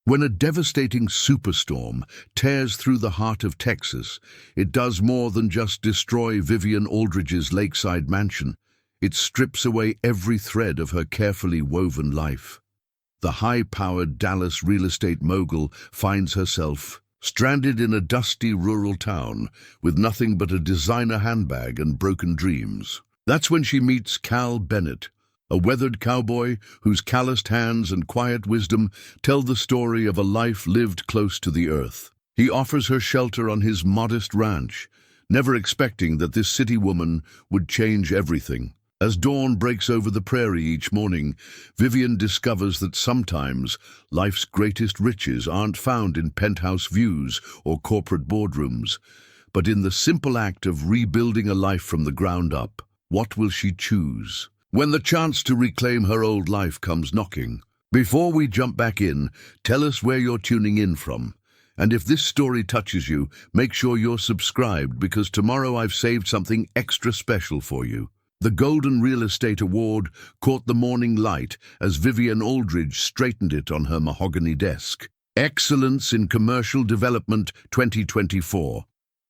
When a devastating superstorm tears through the heart of Texas, it does more than just destroy Vivienne Aldridge's lakeside mansion. It strips away every thread of her carefully woven life. The high-powered Dallas real estate mogul finds herself stranded in a dusty rural town with nothing but a designer handbag and broken dreams. That's when she meets Cal Bennett, a weathered cowboy whose calloused hands and quiet wisdom tell the story of a life lived close to the earth. He offers her shelter on his modest ranch, never expecting that this city woman would change everything. As dawn breaks over the prairie each morning, Vivienne discovers that sometimes life's greatest riches aren't found in penthouse views or corporate boardrooms, but in the simple act of rebuilding a life from the ground up. What will she choose when the chance to reclaim her old life comes knocking? Before we jump back in, tell us where you're tuning in from. And if this story touches you, make sure you're subscribed, because tomorrow I've saved something extra special for you. The Golden Real Estate Award caught the morning light as Vivienne Aldridge straightened it on her mahogany desk. Excellence in Commercial Development 2024.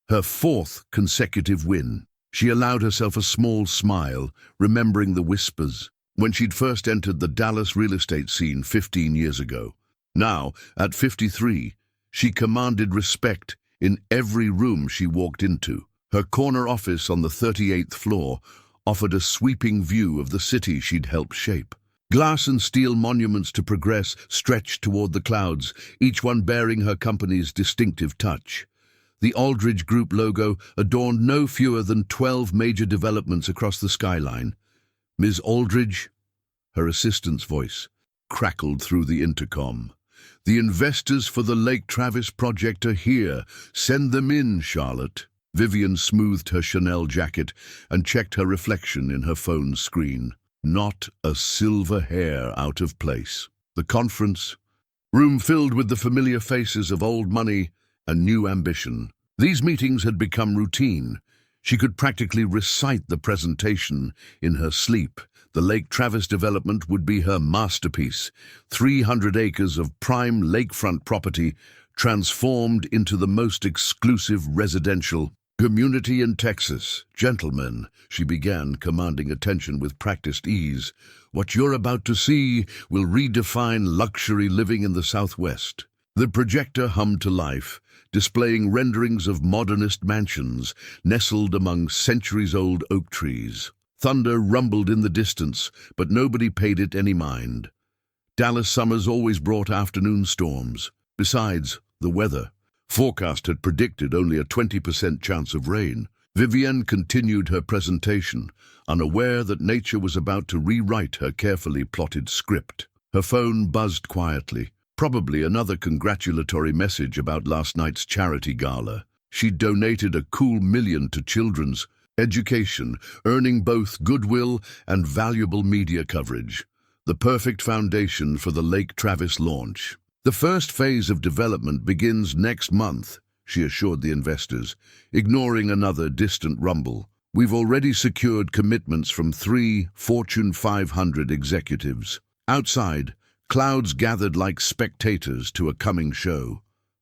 Her fourth consecutive win. She allowed herself a small smile, remembering the whispers when she'd first entered the Dallas real estate scene 15 years ago. Now, at 53, she commanded respect in every room she walked into. Her corner office on the 38th floor offered a sweeping view of the city she'd helped shape. Glass and steel monuments to progress stretched toward the clouds, each one bearing her company's distinctive touch. The Aldridge Group logo adorned no fewer than 12 major developments across the skyline. "Ms. Aldridge," her assistant's voice crackled through the intercom. "The investors for the Lake Travis project are here. Send them in, Charlotte." Vivienne smoothed her Chanel jacket and checked her reflection in her phone's screen. Not a silver hair out of place. The conference room filled with the familiar faces of old money and new ambition. These meetings had become routine. She could practically recite the presentation in her sleep. The Lake Travis development would be her masterpiece. 300 acres of prime lakefront property transformed into the most exclusive residential community in Texas. "Gentlemen," she began, commanding attention with practiced ease, "what you're about to see will redefine luxury living in the Southwest." The projector hummed to life, displaying renderings of modernist mansions nestled among centuries-old oak trees. Thunder rumbled in the distance, but nobody paid it any mind. Dallas summers always brought afternoon storms. Besides, the weather forecast had predicted only a 20% chance of rain. Vivienne continued her presentation, unaware that nature was about to rewrite her carefully plotted script. Her phone buzzed quietly. Probably another congratulatory message about last night's charity gala. She'd donated a cool $1 million to children's education, earning both goodwill and valuable media coverage. The perfect foundation for the Lake Travis launch. "The first phase of development begins next month," she assured the investors, ignoring another distant rumble. "We've already secured commitments from 3 Fortune 500 executives." Outside, clouds gathered like spectators to a coming show.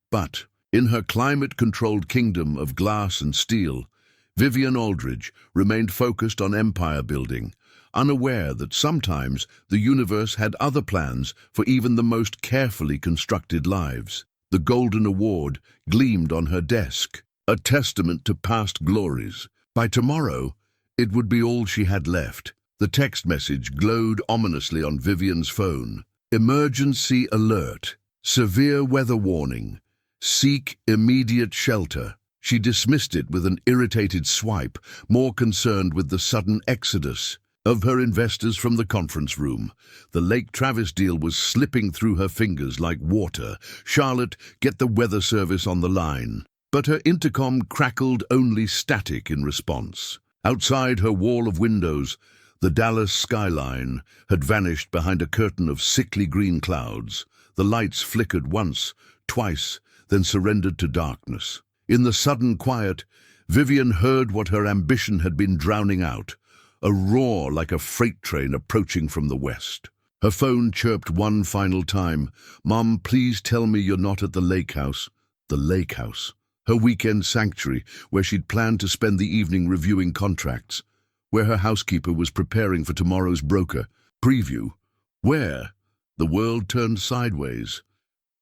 But in her climate-controlled kingdom of glass and steel, Vivienne Aldridge remained focused on empire building, unaware that sometimes the universe had other plans for even the most carefully constructed lives. The Golden Award gleamed on her desk, a testament to past glories. By tomorrow, it would be all she had left. The text message glowed ominously on Vivienne's phone. "Emergency alert. Severe weather warning. Seek immediate shelter." She dismissed it with an irritated swipe, more concerned with the sudden exodus of her investors from the conference room. The Lake Travis deal was slipping through her fingers like water. "Charlotte, get the weather service on the line." But her intercom crackled only static in response. Outside her wall of windows, the Dallas skyline had vanished behind a curtain of sickly green clouds. The lights flickered once, twice, then surrendered to darkness. In the sudden quiet, Vivienne heard what her ambition had been drowning out, a roar like a freight train approaching from the west. Her phone chirped one final time. "Mom, please tell me you're not at the lake house." The lake house. Her weekend sanctuary, where she'd planned to spend the evening reviewing contracts. Where her housekeeper was preparing for tomorrow's broker. Preview. Where? The world turned sideways.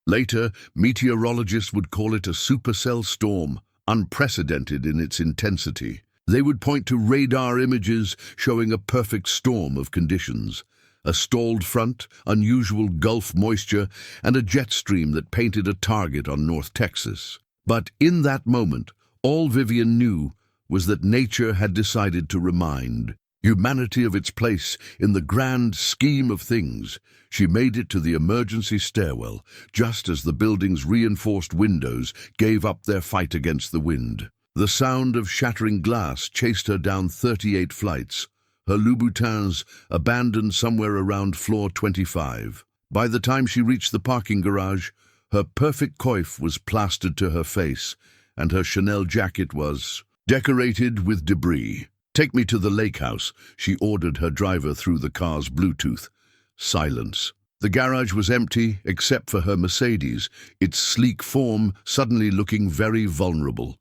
Later, meteorologists would call it a supercell storm, unprecedented in its intensity. They would point to radar images showing a perfect storm of conditions. A stalled front, unusual Gulf moisture, and a jet stream that painted a target on North Texas. But in that moment, all Vivienne knew was that nature had decided to remind humanity of its place in the grand scheme of things. She made it to the emergency stairwell, just as the building's reinforced windows gave up their fight against the wind. The sound of shattering glass chased her down 38 flights, her Louboutins abandoned somewhere around floor 25. By the time she reached the parking garage, her perfect coif was plastered to her face, and her Chanel jacket was decorated with debris. "Take me to the lake house," she ordered her driver through the car's Bluetooth. Silence. The garage was empty except for her Mercedes, its sleek form suddenly looking very vulnerable.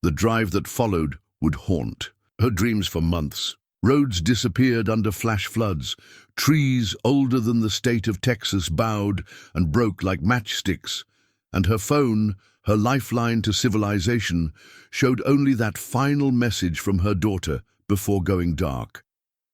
The drive that followed would haunt her dreams for months. Roads disappeared under flash floods. Trees older than the state of Texas bowed and broke like matchsticks. And her phone, her lifeline to civilization, showed only that final message from her daughter before going dark.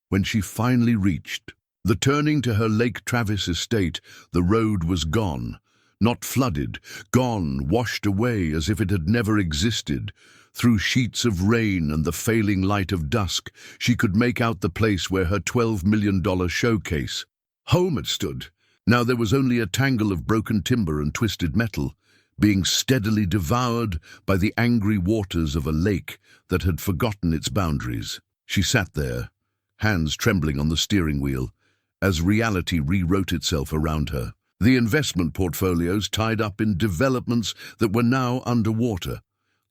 When she finally reached the turning to her Lake Travis estate, the road was gone. Not flooded, gone, washed away as if it had never existed. Through sheets of rain and the failing light of dusk, she could make out the place where her $12 million showcase home had stood. Now there was only a tangle of broken timber and twisted metal, being steadily devoured by the angry waters of a lake that had forgotten its boundaries. She sat there, hands trembling on the steering wheel, as reality rewrote itself around her. The investment portfolios tied up in developments that were now underwater,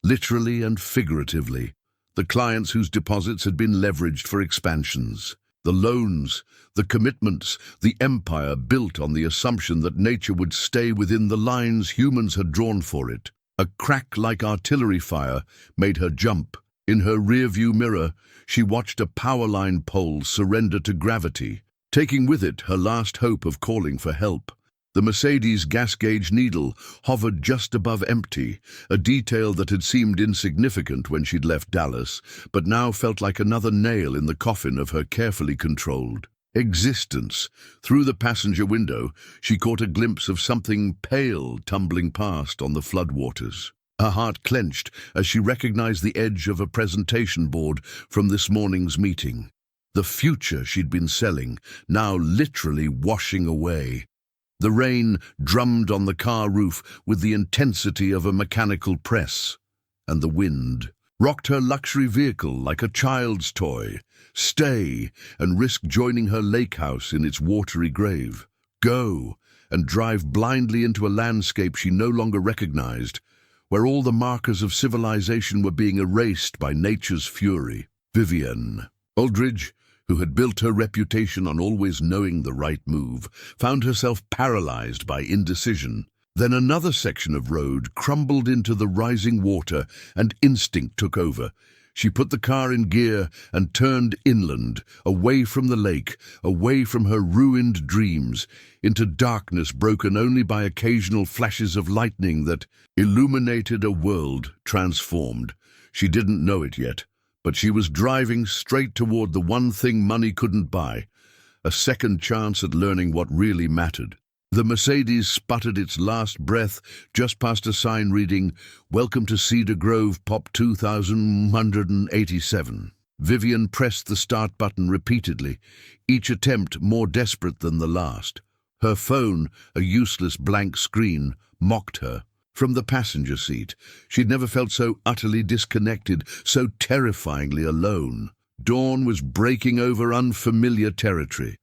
literally and figuratively. The clients whose deposits had been leveraged for expansions. The loans, the commitments, the empire built on the assumption that nature would stay within the lines humans had drawn for it. A crack like artillery fire made her jump. In her rearview mirror, she watched a power line pole surrender to gravity, taking with it her last hope of calling for help. The Mercedes gas gauge needle hovered just above empty, a detail that had seemed insignificant when she'd left Dallas, but now felt like another nail in the coffin of her carefully controlled existence. Through the passenger window, she caught a glimpse of something pale tumbling past on the floodwaters. Her heart clenched as she recognized the edge of a presentation board from this morning's meeting. The future she'd been selling, now literally washing away. The rain drummed on the car roof with the intensity of a mechanical press, and the wind rocked her luxury vehicle like a child's toy. Stay and risk joining her lake house in its watery grave. Go and drive blindly into a landscape she no longer recognized, where all the markers of civilization were being erased by nature's fury. Vivienne Aldridge, who had built her reputation on always knowing the right move, found herself paralyzed by indecision. Then another section of road crumbled into the rising water, and instinct took over. She put the car in gear and turned inland, away from the lake, away from her ruined dreams, into darkness broken only by occasional flashes of lightning that illuminated a world transformed. She didn't know it yet, but she was driving straight toward the one thing money couldn't buy, a second chance at learning what really mattered. The Mercedes sputtered its last breath just past a sign reading, "Welcome to Cedar Grove, Pop 2187. Vivienne pressed the start button repeatedly, each attempt more desperate than the last. Her phone, a useless blank screen, mocked her. From the passenger seat, she'd never felt so utterly disconnected, so terrifyingly alone. Dawn was breaking over unfamiliar territory.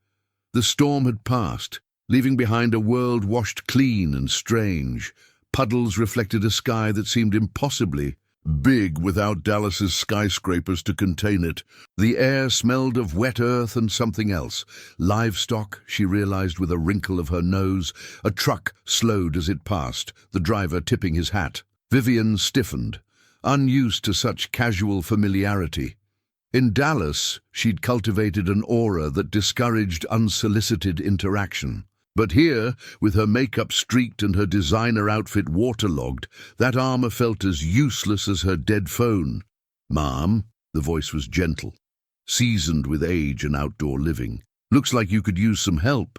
The storm had passed, leaving behind a world washed clean and strange. Puddles reflected a sky that seemed impossibly big without Dallas's skyscrapers to contain it. The air smelled of wet earth and something else. Livestock, she realized with a wrinkle of her nose. A truck slowed as it passed, the driver tipping his hat. Vivienne stiffened, unused to such casual familiarity. In Dallas, she'd cultivated an aura that discouraged unsolicited interaction. But here, with her makeup streaked and her designer outfit waterlogged, that armor felt as useless as her dead phone. "Ma'am," the voice was gentle, seasoned with age and outdoor living. "Looks like you could use some help."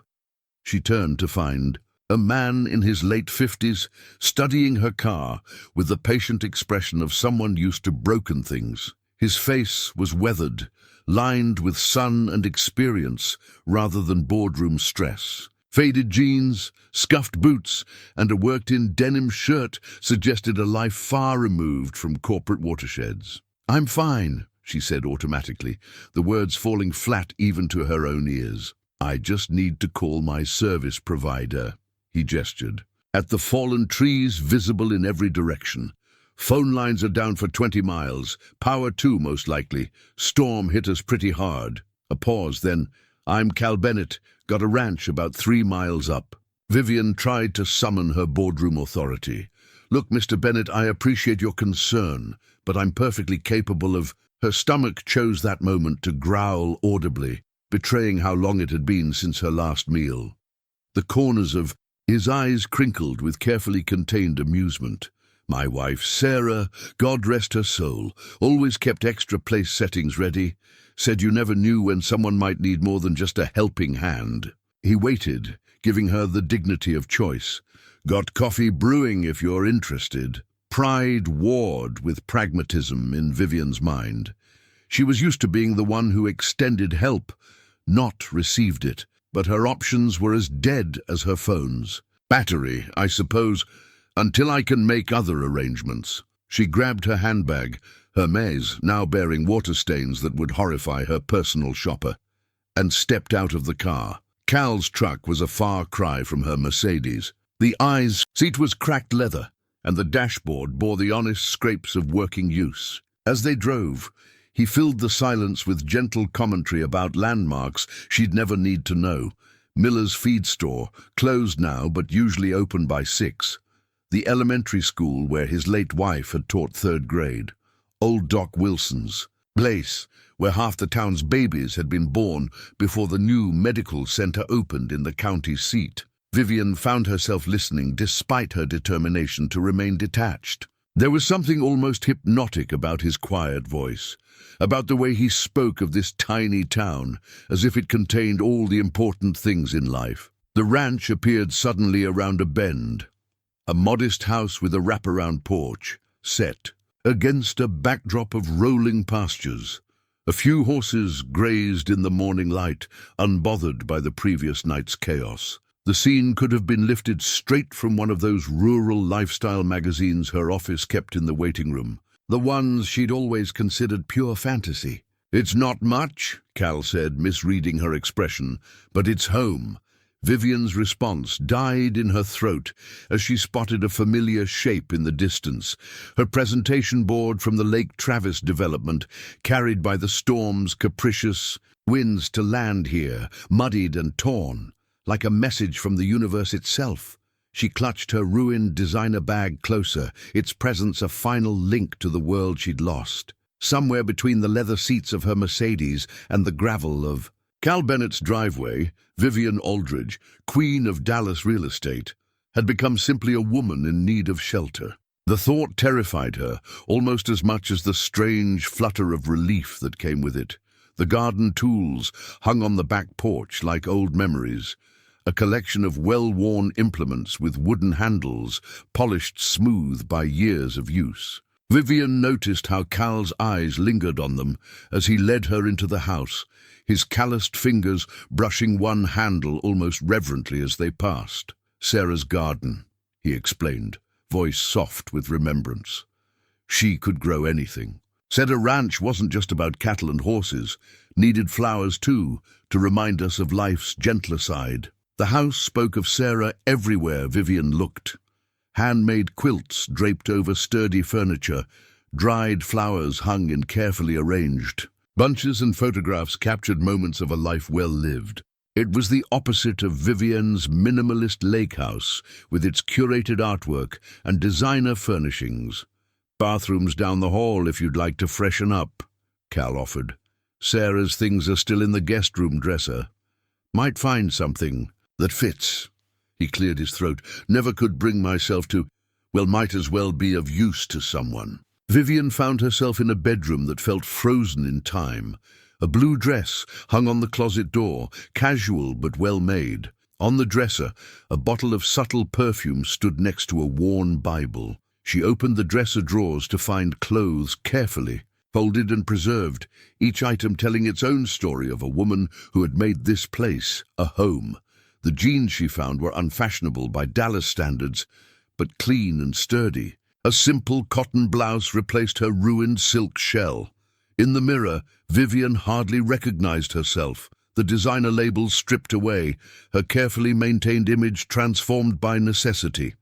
She turned to find a man in his late 50s, studying her car with the patient expression of someone used to broken things. His face was weathered, lined with sun and experience rather than boardroom stress. Faded jeans, scuffed boots, and a worked-in denim shirt suggested a life far removed from corporate watersheds. "I'm fine," she said automatically, the words falling flat even to her own ears. "I just need to call my service provider," he gestured. At the fallen trees visible in every direction. "Phone lines are down for 20 miles. Power too, most likely. Storm hit us pretty hard." A pause, then, "I'm Cal Bennett. Got a ranch about 3 miles up." Vivienne tried to summon her boardroom authority. "Look, Mr. Bennett, I appreciate your concern, but I'm perfectly capable of—" Her stomach chose that moment to growl audibly, betraying how long it had been since her last meal. The corners of his eyes crinkled with carefully contained amusement. "My wife, Sarah, God rest her soul, always kept extra place settings ready. Said you never knew when someone might need more than just a helping hand." He waited, giving her the dignity of choice. "Got coffee brewing if you're interested." Pride warred with pragmatism in Vivienne's mind. She was used to being the one who extended help, not received it, but her options were as dead as her phone's. "Battery, I suppose, until I can make other arrangements." She grabbed her handbag, Hermes now bearing water stains that would horrify her personal shopper, and stepped out of the car. Cal's truck was a far cry from her Mercedes. The seat was cracked leather, and the dashboard bore the honest scrapes of working use. As they drove, he filled the silence with gentle commentary about landmarks she'd never need to know. Miller's feed store, closed now but usually open by 6. The elementary school where his late wife had taught 3rd grade. Old Doc Wilson's place, where half the town's babies had been born before the new medical center opened in the county seat. Vivienne found herself listening despite her determination to remain detached. There was something almost hypnotic about his quiet voice, about the way he spoke of this tiny town, as if it contained all the important things in life. The ranch appeared suddenly around a bend, a modest house with a wraparound porch, set against a backdrop of rolling pastures. A few horses grazed in the morning light, unbothered by the previous night's chaos. The scene could have been lifted straight from one of those rural lifestyle magazines her office kept in the waiting room, the ones she'd always considered pure fantasy. "It's not much," Cal said, misreading her expression, "but it's home." Vivienne's response died in her throat as she spotted a familiar shape in the distance, her presentation board from the Lake Travis development, carried by the storm's capricious winds to land here, muddied and torn, like a message from the universe itself. She clutched her ruined designer bag closer, its presence a final link to the world she'd lost. Somewhere between the leather seats of her Mercedes and the gravel of Cal Bennett's driveway, Vivienne Aldridge, queen of Dallas real estate, had become simply a woman in need of shelter. The thought terrified her, almost as much as the strange flutter of relief that came with it. The garden tools hung on the back porch like old memories, a collection of well-worn implements with wooden handles, polished smooth by years of use. Vivienne noticed how Cal's eyes lingered on them as he led her into the house, his calloused fingers brushing one handle almost reverently as they passed. "Sarah's garden," he explained, voice soft with remembrance. She could grow anything. Said a ranch wasn't just about cattle and horses, needed flowers too, to remind us of life's gentler side. The house spoke of Sarah everywhere Vivienne looked. Handmade quilts draped over sturdy furniture, Dried flowers hung in carefully arranged. Bunches and photographs captured moments of a life well lived. It was the opposite of Vivienne's minimalist lake house, with its curated artwork and designer furnishings. "Bathrooms down the hall if you'd like to freshen up," Cal offered. "Sarah's things are still in the guest room dresser. Might find something that fits." He cleared his throat. "Never could bring myself to, well, might as well be of use to someone." Vivienne found herself in a bedroom that felt frozen in time. A blue dress hung on the closet door, casual but well made. On the dresser, a bottle of subtle perfume stood next to a worn Bible. She opened the dresser drawers to find clothes carefully, folded and preserved, each item telling its own story of a woman who had made this place a home. The jeans she found were unfashionable by Dallas standards, but clean and sturdy. A simple cotton blouse replaced her ruined silk shell. In the mirror, Vivienne hardly recognized herself, the designer labels stripped away, her carefully maintained image transformed by necessity.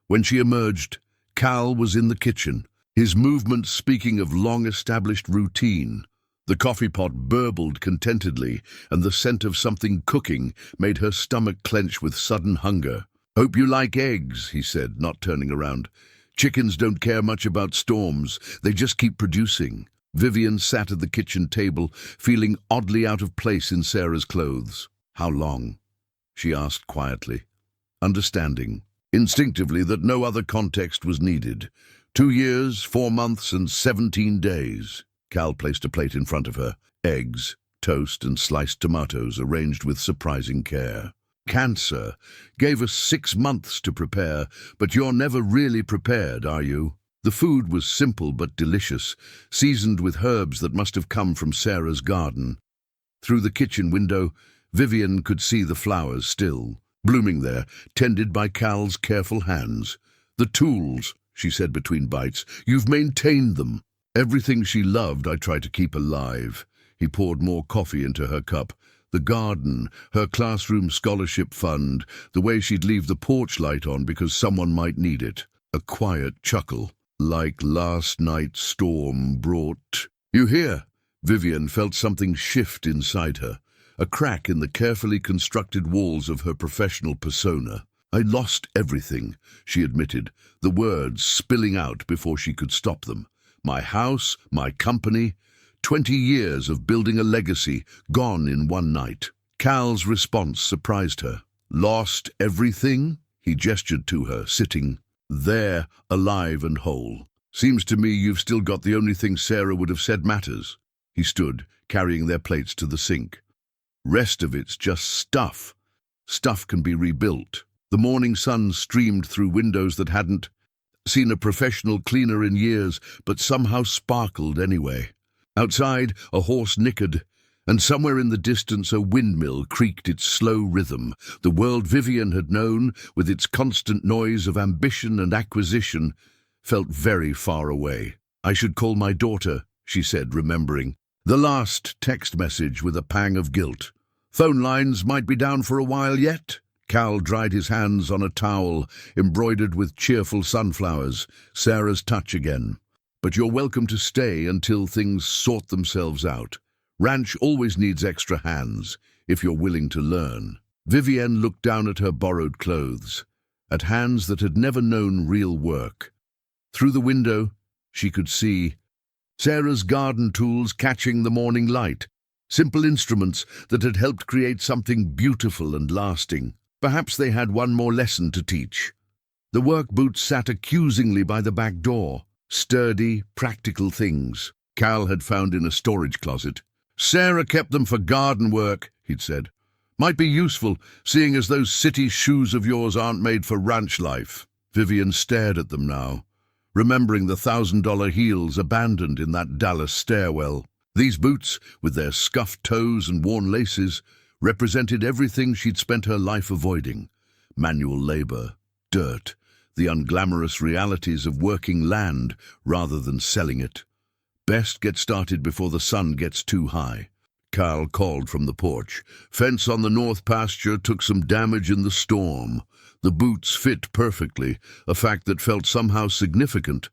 When she emerged, Cal was in the kitchen, his movements speaking of long-established routine. The coffee pot burbled contentedly, and the scent of something cooking made her stomach clench with sudden hunger. "Hope you like eggs," he said, not turning around. "Chickens don't care much about storms, they just keep producing." Vivienne sat at the kitchen table, feeling oddly out of place in Sarah's clothes. "How long?" she asked quietly, understanding instinctively that no other context was needed. 2 years, 4 months, and 17 days. Cal placed a plate in front of her. Eggs, toast, and sliced tomatoes arranged with surprising care. "Cancer gave us 6 months to prepare, but you're never really prepared, are you?" The food was simple but delicious, seasoned with herbs that must have come from Sarah's garden. Through the kitchen window, Vivienne could see the flowers still, blooming there, tended by Cal's careful hands. "The tools," she said between bites, "you've maintained them." Everything she loved I tried to keep alive. He poured more coffee into her cup. The garden, her classroom scholarship fund, the way she'd leave the porch light on because someone might need it. A quiet chuckle, like last night's storm brought. "You hear?" Vivienne felt something shift inside her, a crack in the carefully constructed walls of her professional persona. "I lost everything," she admitted, the words spilling out before she could stop them. "My house, my company, 20 years of building a legacy, gone in one night." Cal's response surprised her. "Lost everything?" He gestured to her, sitting there, alive and whole. "Seems to me you've still got the only thing Sarah would have said matters." He stood, carrying their plates to the sink. "Rest of it's just stuff. Stuff can be rebuilt." The morning sun streamed through windows that hadn't seen a professional cleaner in years, but somehow sparkled anyway. Outside, a horse nickered, and somewhere in the distance a windmill creaked its slow rhythm. The world Vivienne had known, with its constant noise of ambition and acquisition, felt very far away. "I should call my daughter," she said, remembering the last text message with a pang of guilt. "Phone lines might be down for a while yet." Cal dried his hands on a towel embroidered with cheerful sunflowers, Sarah's touch again. "But you're welcome to stay until things sort themselves out. Ranch always needs extra hands, if you're willing to learn." Vivienne looked down at her borrowed clothes, at hands that had never known real work. Through the window, she could see Sarah's garden tools catching the morning light, simple instruments that had helped create something beautiful and lasting. Perhaps they had one more lesson to teach. The work boots sat accusingly by the back door, sturdy, practical things Cal had found in a storage closet. "Sarah kept them for garden work," he'd said. "Might be useful, seeing as those city shoes of yours aren't made for ranch life." Vivienne stared at them now, remembering the $1,000 heels abandoned in that Dallas stairwell. These boots, with their scuffed toes and worn laces, represented everything she'd spent her life avoiding. Manual labor, dirt, the unglamorous realities of working land rather than selling it. Best get started before the sun gets too high. Cal called from the porch. "Fence on the north pasture took some damage in the storm." The boots fit perfectly, a fact that felt somehow significant.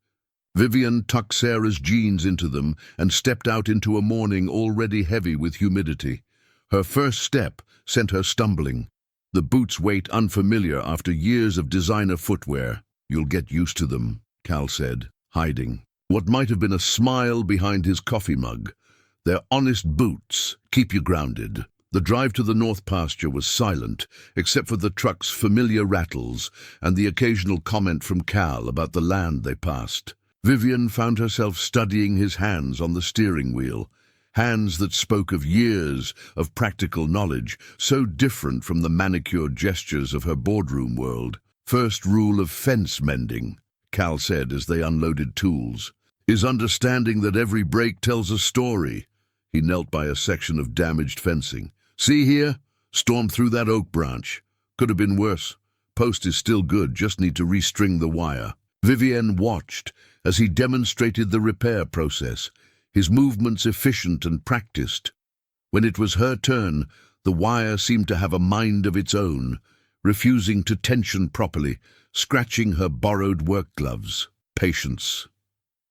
Vivienne tucked Sarah's jeans into them and stepped out into a morning already heavy with humidity. Her first step sent her stumbling. The boots' weight unfamiliar after years of designer footwear. "You'll get used to them," Cal said, hiding what might have been a smile behind his coffee mug. "They're honest boots. Keep you grounded." The drive to the north pasture was silent, except for the truck's familiar rattles and the occasional comment from Cal about the land they passed. Vivienne found herself studying his hands on the steering wheel, hands that spoke of years of practical knowledge, so different from the manicured gestures of her boardroom world. "First rule of fence mending," Cal said as they unloaded tools, "is understanding that every break tells a story." He knelt by a section of damaged fencing. "See here? Stormed through that oak branch. Could have been worse. Post is still good, just need to restring the wire." Vivienne watched as he demonstrated the repair process, his movements efficient and practiced. When it was her turn, the wire seemed to have a mind of its own, refusing to tension properly, scratching her borrowed work gloves. "Patience,"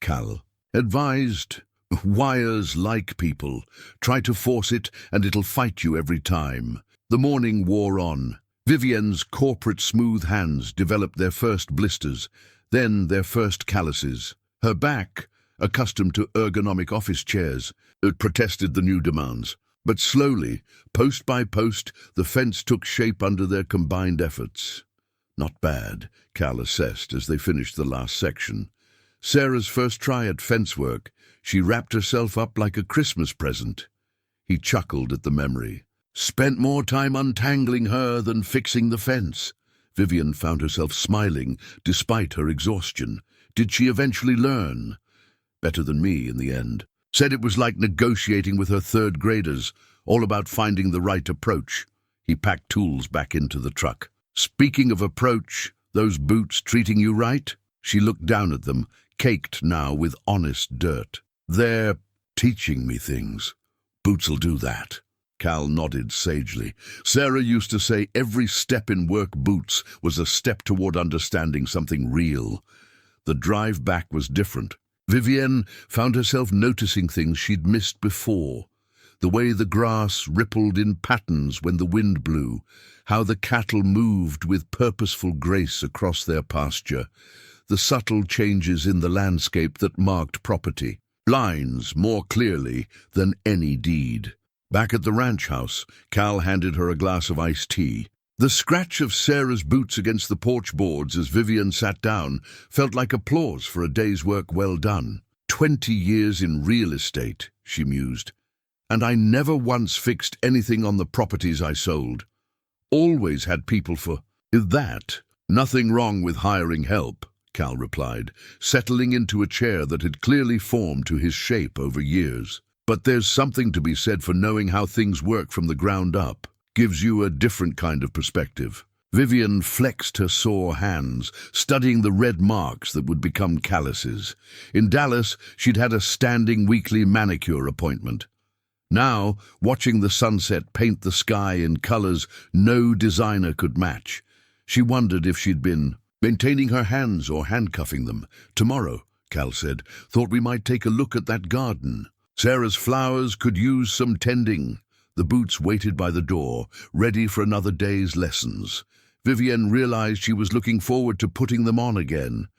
Cal advised. "Wires like people. Try to force it and it'll fight you every time." The morning wore on. Vivienne's corporate smooth hands developed their first blisters, then their first calluses. Her back, accustomed to ergonomic office chairs, protested the new demands. But slowly, post by post, the fence took shape under their combined efforts. "Not bad," Cal assessed as they finished the last section. Sarah's first try at fence work, she wrapped herself up like a Christmas present. He chuckled at the memory. "Spent more time untangling her than fixing the fence." Vivienne found herself smiling despite her exhaustion. Did she eventually learn? Better than me in the end. Said it was like negotiating with her third graders, all about finding the right approach. He packed tools back into the truck. "Speaking of approach, those boots treating you right?" She looked down at them, caked now with honest dirt. "They're teaching me things. Boots'll do that." Cal nodded sagely. Sarah used to say every step in work boots was a step toward understanding something real. The drive back was different. Vivienne found herself noticing things she'd missed before. The way the grass rippled in patterns when the wind blew, how the cattle moved with purposeful grace across their pasture, the subtle changes in the landscape that marked property. Lines more clearly than any deed. Back at the ranch house, Cal handed her a glass of iced tea. The scratch of Sarah's boots against the porch boards as Vivienne sat down felt like applause for a day's work well done. 20 years in real estate, she mused, and I never once fixed anything on the properties I sold. Always had people for that. Nothing wrong with hiring help, Cal replied, settling into a chair that had clearly formed to his shape over years. But there's something to be said for knowing how things work from the ground up. Gives you a different kind of perspective. Vivienne flexed her sore hands, studying the red marks that would become calluses. In Dallas, she'd had a standing weekly manicure appointment. Now, watching the sunset paint the sky in colors no designer could match, she wondered if she'd been maintaining her hands or handcuffing them. "Tomorrow," Cal said, "thought we might take a look at that garden. Sarah's flowers could use some tending." The boots waited by the door, ready for another day's lessons. Vivienne realized she was looking forward to putting them on again.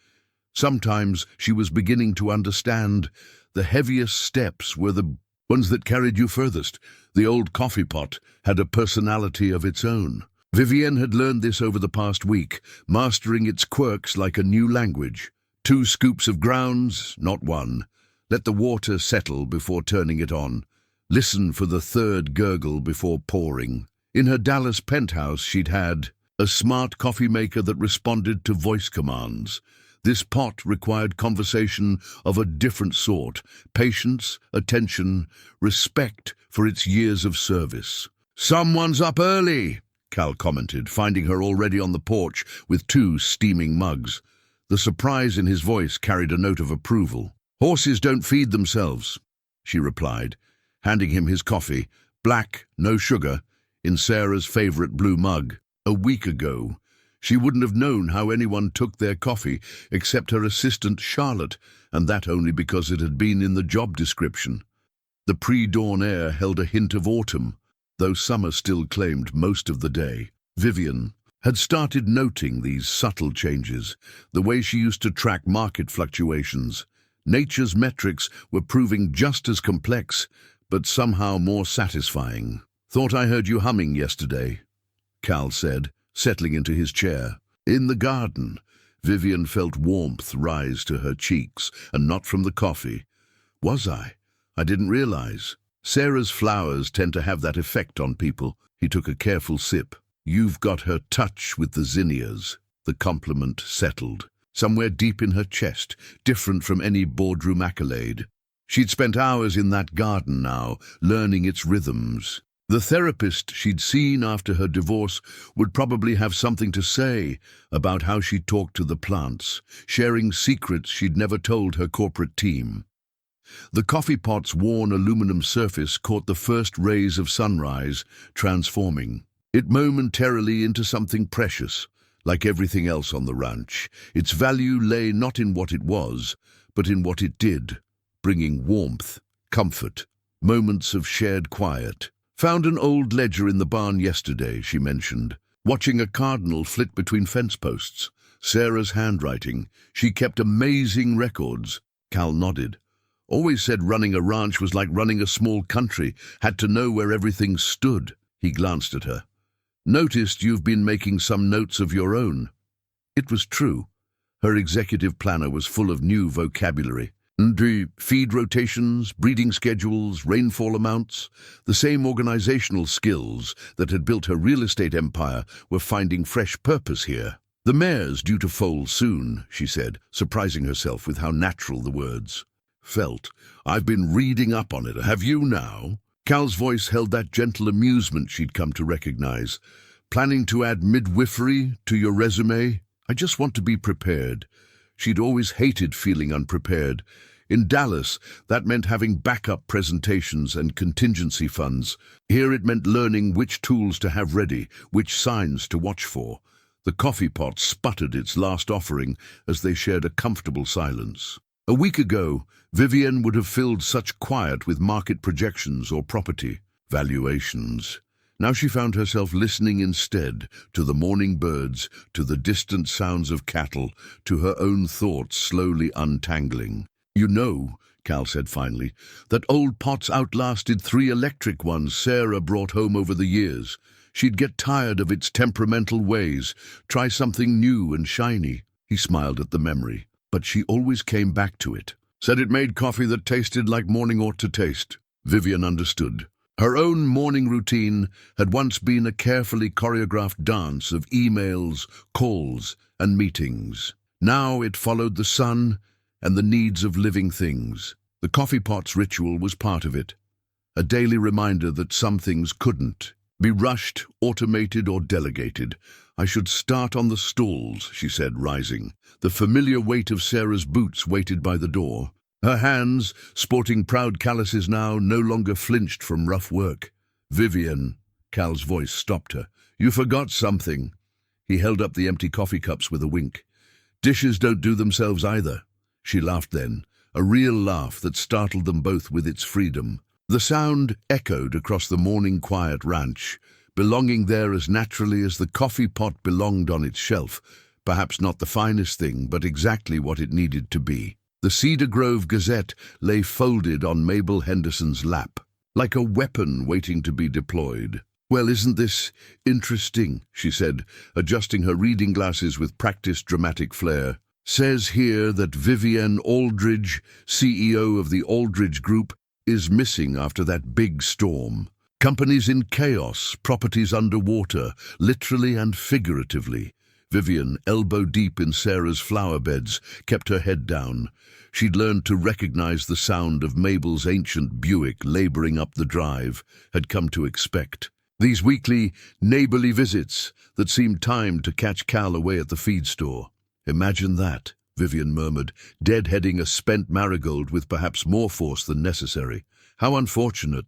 Sometimes she was beginning to understand the heaviest steps were the ones that carried you furthest. The old coffee pot had a personality of its own. Vivienne had learned this over the past week, mastering its quirks like a new language. 2 scoops of grounds, not 1. Let the water settle before turning it on. Listen for the 3rd gurgle before pouring. In her Dallas penthouse, she'd had a smart coffee maker that responded to voice commands. This pot required conversation of a different sort, patience, attention, respect for its years of service. "Someone's up early," Cal commented, finding her already on the porch with 2 steaming mugs. The surprise in his voice carried a note of approval. "Horses don't feed themselves," she replied, handing him his coffee, black, no sugar, in Sarah's favorite blue mug. A week ago, She wouldn't have known how anyone took their coffee except her assistant Charlotte, and that only because it had been in the job description. The pre-dawn air held a hint of autumn, though summer still claimed most of the day. Vivienne had started noting these subtle changes, the way she used to track market fluctuations. Nature's metrics were proving just as complex, but somehow more satisfying. "Thought I heard you humming yesterday," Cal said, settling into his chair. In the garden, Vivienne felt warmth rise to her cheeks, and not from the coffee. "Was I? I didn't realize. Sarah's flowers tend to have that effect on people." He took a careful sip. "You've got her touch with the zinnias." The compliment settled, somewhere deep in her chest, different from any boardroom accolade. She'd spent hours in that garden now, learning its rhythms. The therapist she'd seen after her divorce would probably have something to say about how she talked to the plants, sharing secrets she'd never told her corporate team. The coffee pot's worn aluminum surface caught the first rays of sunrise, transforming it momentarily into something precious. Like everything else on the ranch, its value lay not in what it was, but in what it did, bringing warmth, comfort, moments of shared quiet. "Found an old ledger in the barn yesterday," she mentioned, watching a cardinal flit between fence posts. Sarah's handwriting. She kept amazing records. Cal nodded. "Always said running a ranch was like running a small country, had to know where everything stood." He glanced at her. "Noticed you've been making some notes of your own." It was true. Her executive planner was full of new vocabulary. The feed rotations, breeding schedules, rainfall amounts, the same organizational skills that had built her real estate empire were finding fresh purpose here. "The mare's due to foal soon," she said, surprising herself with how natural the words felt. "I've been reading up on it. Have you now?" Cal's voice held that gentle amusement she'd come to recognize. "Planning to add midwifery to your resume?" "I just want to be prepared." She'd always hated feeling unprepared. In Dallas, that meant having backup presentations and contingency funds. Here it meant learning which tools to have ready, which signs to watch for. The coffee pot sputtered its last offering as they shared a comfortable silence. A week ago, Vivienne would have filled such quiet with market projections or property valuations. Now she found herself listening instead to the morning birds, to the distant sounds of cattle, to her own thoughts slowly untangling. "You know," Cal said finally, "that old pots outlasted 3 electric ones Sarah brought home over the years. She'd get tired of its temperamental ways, try something new and shiny." He smiled at the memory, but she always came back to it. Said it made coffee that tasted like morning ought to taste. Vivienne understood. Her own morning routine had once been a carefully choreographed dance of emails, calls, and meetings. Now it followed the sun and the needs of living things. The coffee pot's ritual was part of it, a daily reminder that some things couldn't be rushed, automated, or delegated. "I should start on the stalls," she said, rising. The familiar weight of Sarah's boots waited by the door. Her hands, sporting proud calluses now, no longer flinched from rough work. "Vivienne," Cal's voice stopped her. "You forgot something." He held up the empty coffee cups with a wink. "Dishes don't do themselves either." She laughed then, a real laugh that startled them both with its freedom. The sound echoed across the morning quiet ranch, belonging there as naturally as the coffee pot belonged on its shelf, perhaps not the finest thing, but exactly what it needed to be. The Cedar Grove Gazette lay folded on Mabel Henderson's lap, like a weapon waiting to be deployed. "Well, isn't this interesting?" she said, adjusting her reading glasses with practiced dramatic flair. "Says here that Vivienne Aldridge, CEO of the Aldridge Group, is missing after that big storm. Companies in chaos, properties underwater, literally and figuratively." Vivienne, elbow deep in Sarah's flower beds, kept her head down. She'd learned to recognize the sound of Mabel's ancient Buick laboring up the drive, had come to expect. These weekly, neighborly visits that seemed timed to catch Cal away at the feed store. "Imagine that," Vivienne murmured, deadheading a spent marigold with perhaps more force than necessary. "How unfortunate."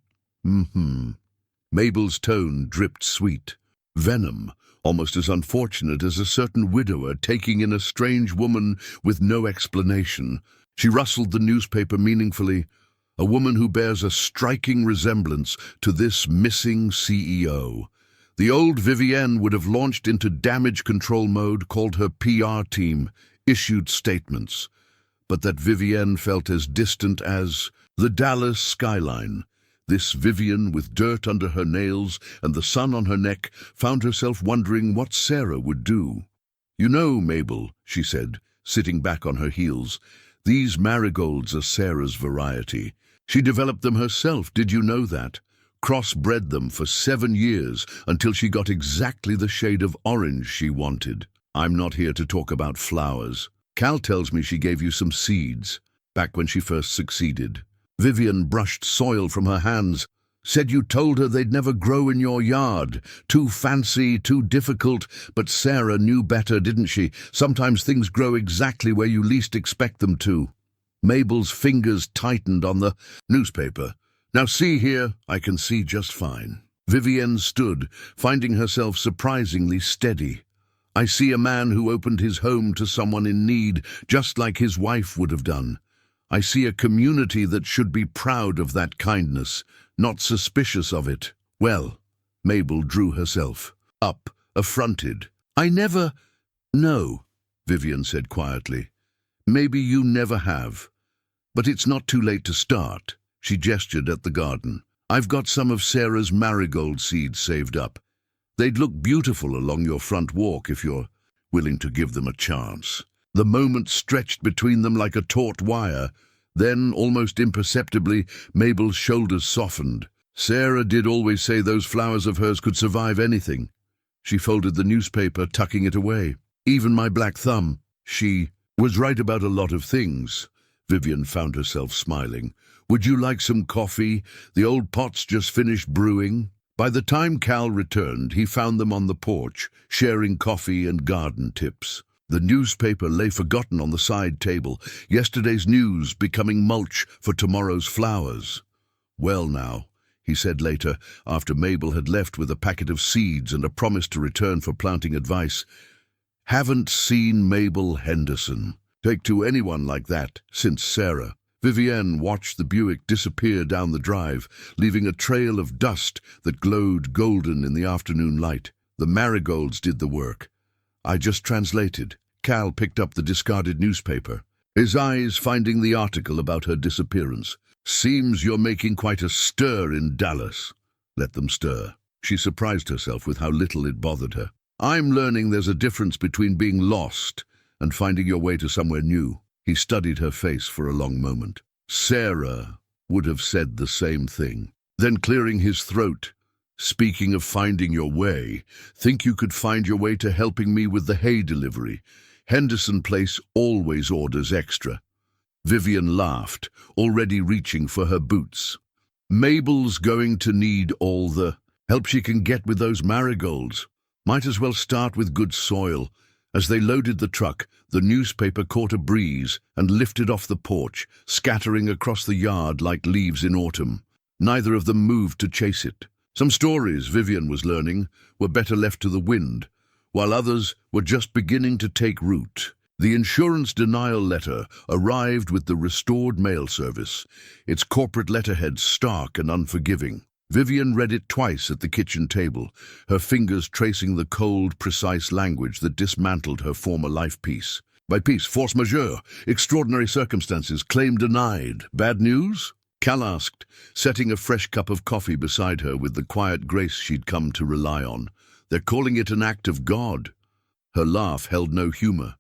Mabel's tone dripped sweet. Venom, almost as unfortunate as a certain widower taking in a strange woman with no explanation. She rustled the newspaper meaningfully. A woman who bears a striking resemblance to this missing CEO. The old Vivienne would have launched into damage control mode, called her PR team, issued statements. But that Vivienne felt as distant as the Dallas skyline. This Vivienne, with dirt under her nails and the sun on her neck, found herself wondering what Sarah would do. "You know, Mabel," she said, sitting back on her heels, "these marigolds are Sarah's variety. She developed them herself, did you know that? Crossbred them for 7 years until she got exactly the shade of orange she wanted. I'm not here to talk about flowers. Cal tells me she gave you some seeds, back when she first succeeded." Vivienne brushed soil from her hands. "Said you told her they'd never grow in your yard. Too fancy, too difficult, but Sarah knew better, didn't she? Sometimes things grow exactly where you least expect them to." Mabel's fingers tightened on the newspaper. "Now see here, I can see just fine." Vivienne stood, finding herself surprisingly steady. "I see a man who opened his home to someone in need, just like his wife would have done. I see a community that should be proud of that kindness, not suspicious of it." "Well," Mabel drew herself up, affronted. "I never—" "No," Vivienne said quietly. "Maybe you never have. But it's not too late to start." She gestured at the garden. "I've got some of Sarah's marigold seeds saved up. They'd look beautiful along your front walk if you're willing to give them a chance." The moment stretched between them like a taut wire. Then, almost imperceptibly, Mabel's shoulders softened. "Sarah did always say those flowers of hers could survive anything." She folded the newspaper, tucking it away. "Even my black thumb. She was right about a lot of things." Vivienne found herself smiling. "Would you like some coffee? The old pot's just finished brewing." By the time Cal returned, he found them on the porch, sharing coffee and garden tips. The newspaper lay forgotten on the side table, yesterday's news becoming mulch for tomorrow's flowers. "Well now," he said later, after Mabel had left with a packet of seeds and a promise to return for planting advice, "haven't seen Mabel Henderson. Take to anyone like that since Sarah." Vivienne watched the Buick disappear down the drive, leaving a trail of dust that glowed golden in the afternoon light. The marigolds did the work. "I just translated." Cal picked up the discarded newspaper, his eyes finding the article about her disappearance. "Seems you're making quite a stir in Dallas." "Let them stir." She surprised herself with how little it bothered her. "I'm learning there's a difference between being lost and finding your way to somewhere new." He studied her face for a long moment. "Sarah would have said the same thing." Then, clearing his throat, "Speaking of finding your way, think you could find your way to helping me with the hay delivery? Henderson Place always orders extra." Vivienne laughed, already reaching for her boots. "Mabel's going to need all the help she can get with those marigolds. Might as well start with good soil." As they loaded the truck, the newspaper caught a breeze and lifted off the porch, scattering across the yard like leaves in autumn. Neither of them moved to chase it. Some stories, Vivienne was learning, were better left to the wind, while others were just beginning to take root. The insurance denial letter arrived with the restored mail service, its corporate letterhead stark and unforgiving. Vivienne read it twice at the kitchen table, her fingers tracing the cold, precise language that dismantled her former life piece. By piece, force majeure, extraordinary circumstances, claim denied. Bad news? Cal asked, setting a fresh cup of coffee beside her with the quiet grace she'd come to rely on. "They're calling it an act of God." Her laugh held no humor.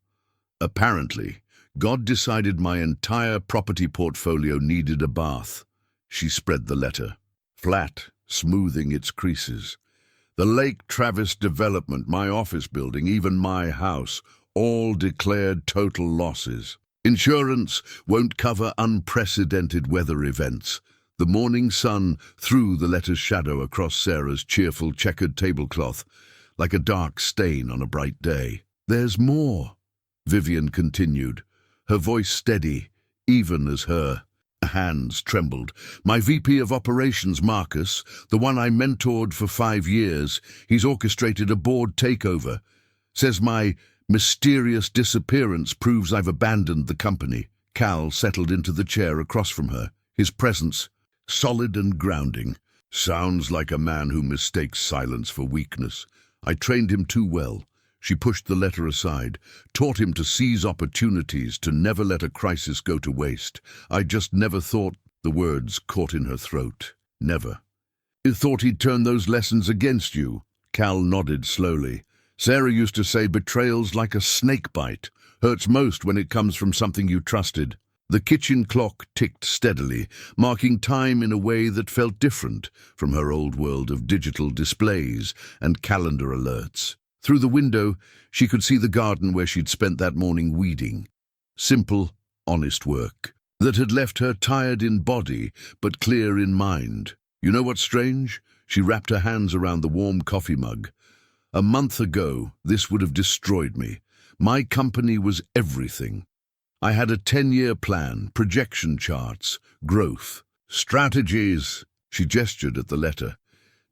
"Apparently, God decided my entire property portfolio needed a bath." She spread the letter, flat, smoothing its creases. "The Lake Travis development, my office building, even my house, all declared total losses. Insurance won't cover unprecedented weather events." The morning sun threw the letter's shadow across Sarah's cheerful checkered tablecloth, like a dark stain on a bright day. "There's more," Vivienne continued, her voice steady, even as her Hands trembled. My VP of Operations, Marcus, the one I mentored for 5 years, he's orchestrated a board takeover. Says my mysterious disappearance proves I've abandoned the company. Cal settled into the chair across from her, his presence solid and grounding. Sounds like a man who mistakes silence for weakness. I trained him too well. She pushed the letter aside, taught him to seize opportunities, to never let a crisis go to waste. I just never thought. The words caught in her throat. Never. You thought he'd turn those lessons against you? Cal nodded slowly. Sarah used to say betrayal's like a snake bite. Hurts most when it comes from something you trusted. The kitchen clock ticked steadily, marking time in a way that felt different from her old world of digital displays and calendar alerts. Through the window, she could see the garden where she'd spent that morning weeding. Simple, honest work that had left her tired in body but clear in mind. You know what's strange? She wrapped her hands around the warm coffee mug. A month ago, this would have destroyed me. My company was everything. I had a 10-year plan, projection charts, growth, strategies. She gestured at the letter.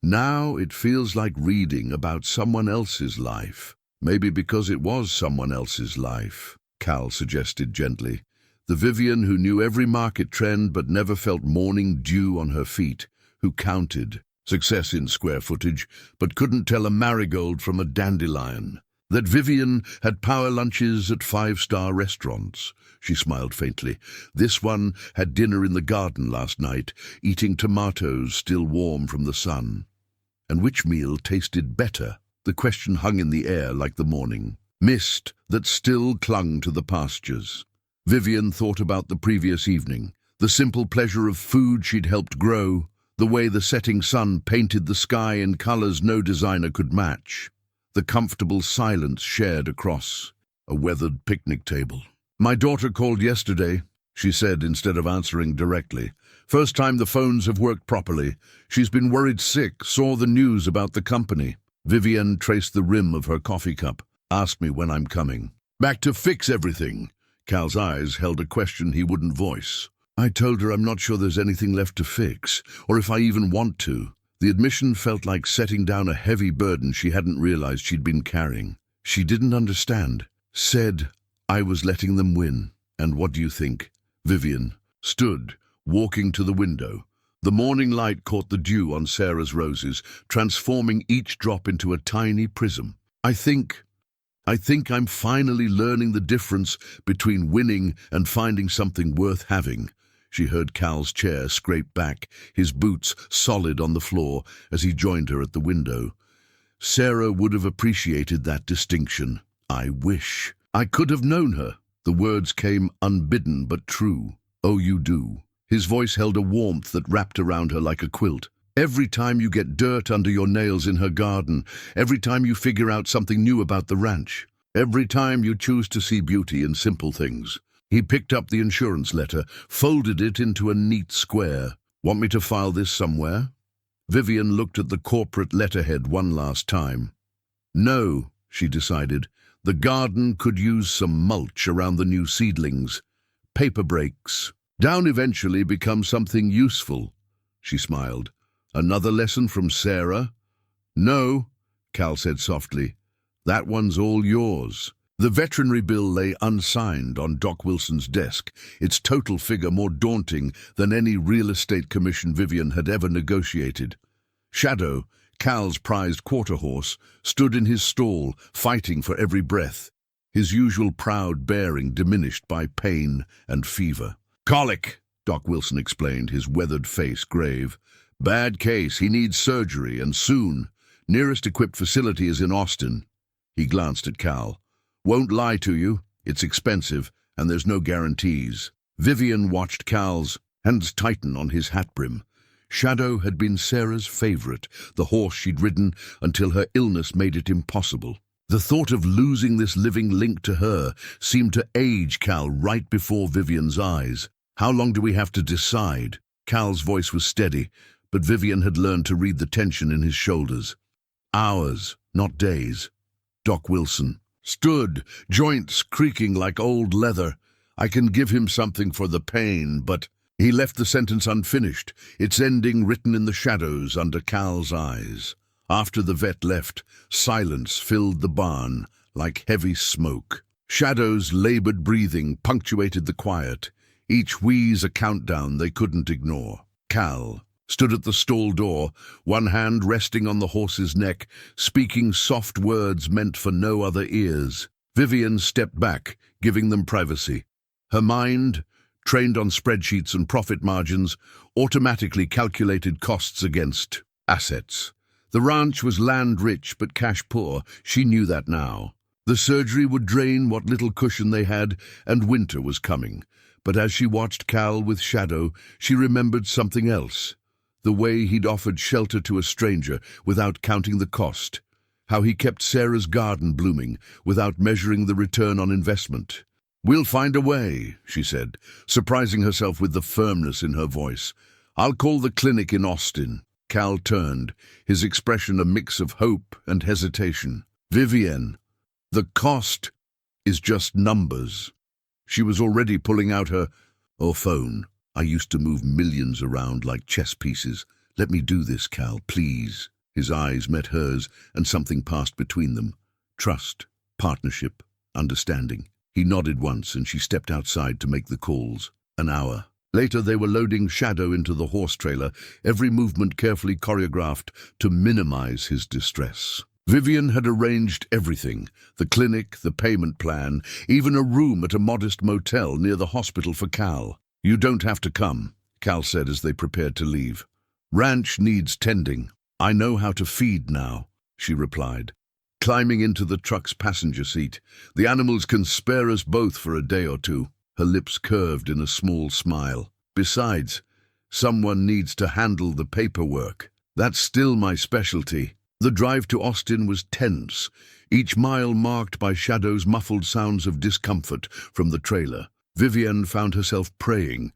Now it feels like reading about someone else's life. Maybe because it was someone else's life, Cal suggested gently. The Vivienne who knew every market trend but never felt morning dew on her feet, who counted success in square footage but couldn't tell a marigold from a dandelion. That Vivienne had power lunches at 5-star restaurants. She smiled faintly. This one had dinner in the garden last night, eating tomatoes still warm from the sun. And which meal tasted better? The question hung in the air like the morning mist that still clung to the pastures. Vivienne thought about the previous evening, the simple pleasure of food she'd helped grow, the way the setting sun painted the sky in colors no designer could match, the comfortable silence shared across a weathered picnic table. My daughter called yesterday, she said instead of answering directly. First time the phones have worked properly. She's been worried sick, saw the news about the company. Vivienne traced the rim of her coffee cup. Asked me when I'm coming. Back to fix everything. Cal's eyes held a question he wouldn't voice. I told her I'm not sure there's anything left to fix, or if I even want to. The admission felt like setting down a heavy burden she hadn't realized she'd been carrying. She didn't understand. Said I was letting them win. And what do you think? Vivienne stood, walking to the window. The morning light caught the dew on Sarah's roses, transforming each drop into a tiny prism. I think I'm finally learning the difference between winning and finding something worth having. She heard Cal's chair scrape back, his boots solid on the floor as he joined her at the window. Sarah would have appreciated that distinction. I wish I could have known her. The words came unbidden but true. Oh, you do. His voice held a warmth that wrapped around her like a quilt. Every time you get dirt under your nails in her garden, every time you figure out something new about the ranch, every time you choose to see beauty in simple things. He picked up the insurance letter, folded it into a neat square. Want me to file this somewhere? Vivienne looked at the corporate letterhead one last time. No, she decided. The garden could use some mulch around the new seedlings. Paper breaks. Down eventually becomes something useful. She smiled. Another lesson from Sarah? No, Cal said softly. That one's all yours. The veterinary bill lay unsigned on Doc Wilson's desk, its total figure more daunting than any real estate commission Vivienne had ever negotiated. Shadow, Cal's prized quarter horse, stood in his stall, fighting for every breath, his usual proud bearing diminished by pain and fever. Colic, Doc Wilson explained, his weathered face grave. Bad case, he needs surgery, and soon. Nearest equipped facility is in Austin. He glanced at Cal. Won't lie to you, it's expensive, and there's no guarantees. Vivienne watched Cal's hands tighten on his hat brim. Shadow had been Sarah's favorite, the horse she'd ridden until her illness made it impossible. The thought of losing this living link to her seemed to age Cal right before Vivienne's eyes. How long do we have to decide? Cal's voice was steady, but Vivienne had learned to read the tension in his shoulders. Hours, not days. Doc Wilson stood, joints creaking like old leather. I can give him something for the pain, but He left the sentence unfinished, its ending written in the shadows under Cal's eyes. After the vet left, silence filled the barn like heavy smoke. Shadow's labored breathing punctuated the quiet, each wheeze a countdown they couldn't ignore. Cal stood at the stall door, one hand resting on the horse's neck, speaking soft words meant for no other ears. Vivienne stepped back, giving them privacy. Her mind, trained on spreadsheets and profit margins, automatically calculated costs against assets. The ranch was land-rich but cash-poor. She knew that now. The surgery would drain what little cushion they had, and winter was coming. But as she watched Cal with Shadow, she remembered something else. The way he'd offered shelter to a stranger without counting the cost. How he kept Sarah's garden blooming without measuring the return on investment. "We'll find a way," she said, surprising herself with the firmness in her voice. "I'll call the clinic in Austin." Cal turned, his expression a mix of hope and hesitation. "Vivienne, the cost is just numbers." She was already pulling out her phone. "I used to move millions around like chess pieces. Let me do this, Cal, please." His eyes met hers, and something passed between them. Trust, partnership, understanding. He nodded once, and she stepped outside to make the calls. An hour later, they were loading Shadow into the horse trailer, every movement carefully choreographed to minimize his distress. Vivienne had arranged everything, the clinic, the payment plan, even a room at a modest motel near the hospital for Cal. "You don't have to come," Cal said as they prepared to leave. "Ranch needs tending. I know how to feed now," she replied. Climbing into the truck's passenger seat, "The animals can spare us both for a day or two." Her lips curved in a small smile. "Besides, someone needs to handle the paperwork. That's still my specialty." The drive to Austin was tense, each mile marked by Shadow's muffled sounds of discomfort from the trailer. Vivienne found herself praying,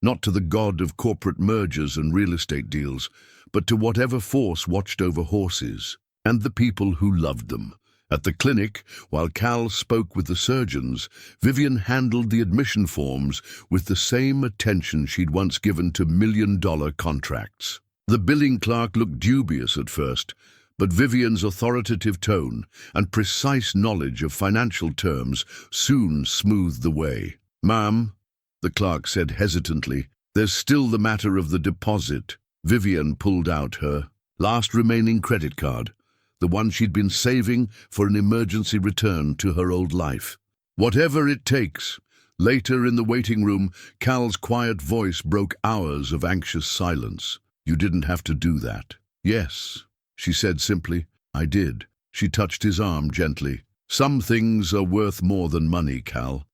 not to the god of corporate mergers and real estate deals, but to whatever force watched over horses and the people who loved them. At the clinic, while Cal spoke with the surgeons, Vivienne handled the admission forms with the same attention she'd once given to million-dollar contracts. The billing clerk looked dubious at first, but Vivienne's authoritative tone and precise knowledge of financial terms soon smoothed the way. "Ma'am," the clerk said hesitantly, "there's still the matter of the deposit." Vivienne pulled out her last remaining credit card, the one she'd been saving for an emergency return to her old life. "Whatever it takes." Later in the waiting room, Cal's quiet voice broke hours of anxious silence. "You didn't have to do that." "Yes," she said simply. "I did." She touched his arm gently. "Some things are worth more than money, Cal.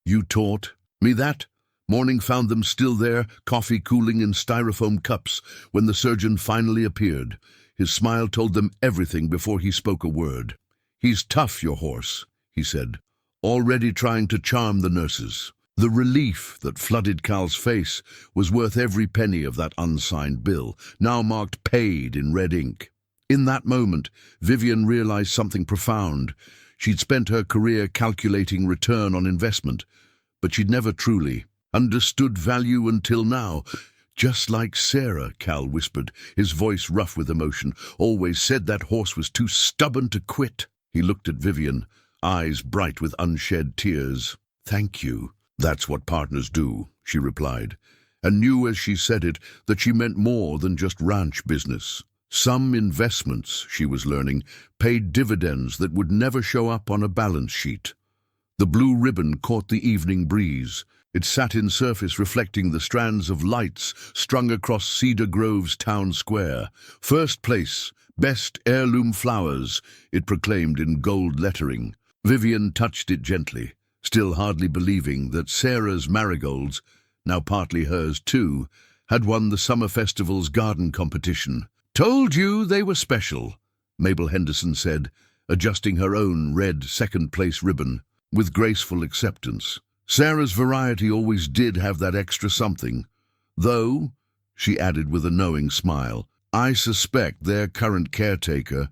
You taught me that." Morning found them still there, coffee cooling in styrofoam cups, when the surgeon finally appeared. His smile told them everything before he spoke a word. "He's tough, your horse," he said, already trying to charm the nurses. The relief that flooded Cal's face was worth every penny of that unsigned bill, now marked paid in red ink. In that moment, Vivienne realized something profound. She'd spent her career calculating return on investment, but she'd never truly understood value until now. "Just like Sarah," Cal whispered, his voice rough with emotion, "always said that horse was too stubborn to quit." He looked at Vivienne, eyes bright with unshed tears. "Thank you. That's what partners do," she replied, and knew as she said it that she meant more than just ranch business. Some investments, she was learning, paid dividends that would never show up on a balance sheet. The blue ribbon caught the evening breeze, its satin surface reflecting the strands of lights strung across Cedar Grove's town square. "First place, best heirloom flowers," it proclaimed in gold lettering. Vivienne touched it gently, still hardly believing that Sarah's marigolds, now partly hers too, had won the summer festival's garden competition. "Told you they were special," Mabel Henderson said, adjusting her own red second-place ribbon with graceful acceptance. Sarah's variety always did have that extra something, though, she added with a knowing smile, I suspect their current caretaker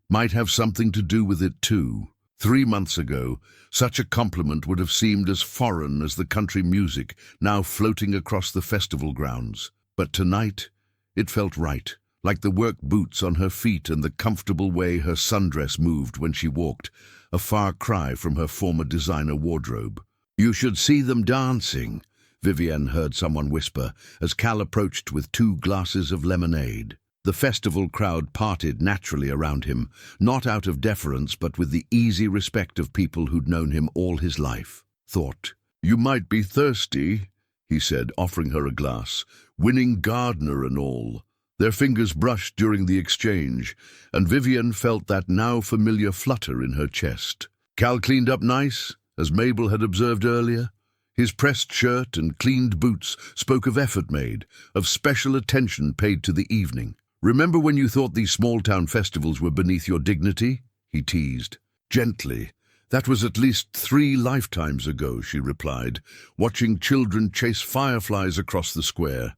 might have something to do with it too. 3 months ago, such a compliment would have seemed as foreign as the country music now floating across the festival grounds. But tonight, it felt right, like the work boots on her feet and the comfortable way her sundress moved when she walked, a far cry from her former designer wardrobe. "You should see them dancing," Vivienne heard someone whisper as Cal approached with 2 glasses of lemonade. The festival crowd parted naturally around him, not out of deference but with the easy respect of people who'd known him all his life. "Thought you might be thirsty," he said, offering her a glass. "Winning gardener and all." Their fingers brushed during the exchange, and Vivienne felt that now familiar flutter in her chest. Cal cleaned up nice, as Mabel had observed earlier. His pressed shirt and cleaned boots spoke of effort made, of special attention paid to the evening. "Remember when you thought these small-town festivals were beneath your dignity?" he teased. "Gently. That was at least 3 lifetimes ago," she replied, watching children chase fireflies across the square.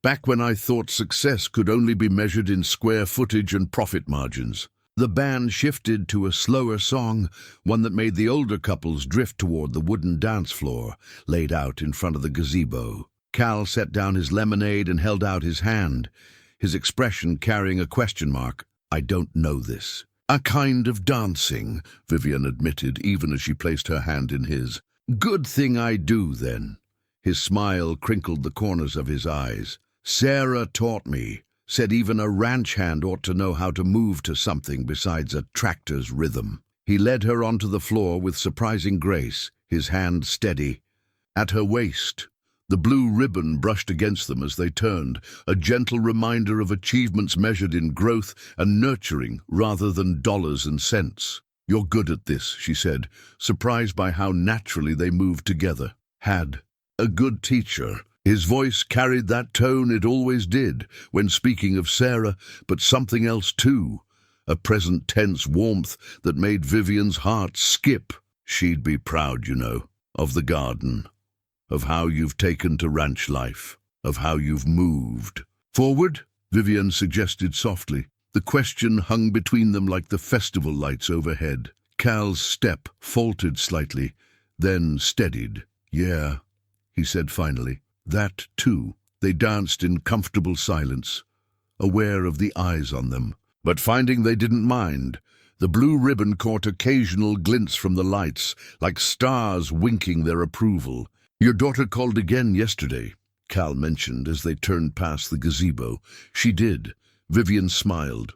"Back when I thought success could only be measured in square footage and profit margins." The band shifted to a slower song, one that made the older couples drift toward the wooden dance floor, laid out in front of the gazebo. Cal set down his lemonade and held out his hand, his expression carrying a question mark. "I don't know this." "A kind of dancing," Vivienne admitted, even as she placed her hand in his. "Good thing I do, then." His smile crinkled the corners of his eyes. "Sarah taught me. Said even a ranch hand ought to know how to move to something besides a tractor's rhythm." He led her onto the floor with surprising grace, his hand steady. At her waist, the blue ribbon brushed against them as they turned, a gentle reminder of achievements measured in growth and nurturing rather than dollars and cents. "You're good at this," she said, surprised by how naturally they moved together. "Had a good teacher." His voice carried that tone it always did when speaking of Sarah, but something else too, a present tense warmth that made Vivienne's heart skip. "She'd be proud, you know, of the garden, of how you've taken to ranch life, of how you've moved." "Forward?" Vivienne suggested softly. The question hung between them like the festival lights overhead. Cal's step faltered slightly, then steadied. "Yeah," he said finally. That, too. They danced in comfortable silence, aware of the eyes on them, but finding they didn't mind. The blue ribbon caught occasional glints from the lights, like stars winking their approval. "Your daughter called again yesterday," Cal mentioned as they turned past the gazebo. "She did." Vivienne smiled.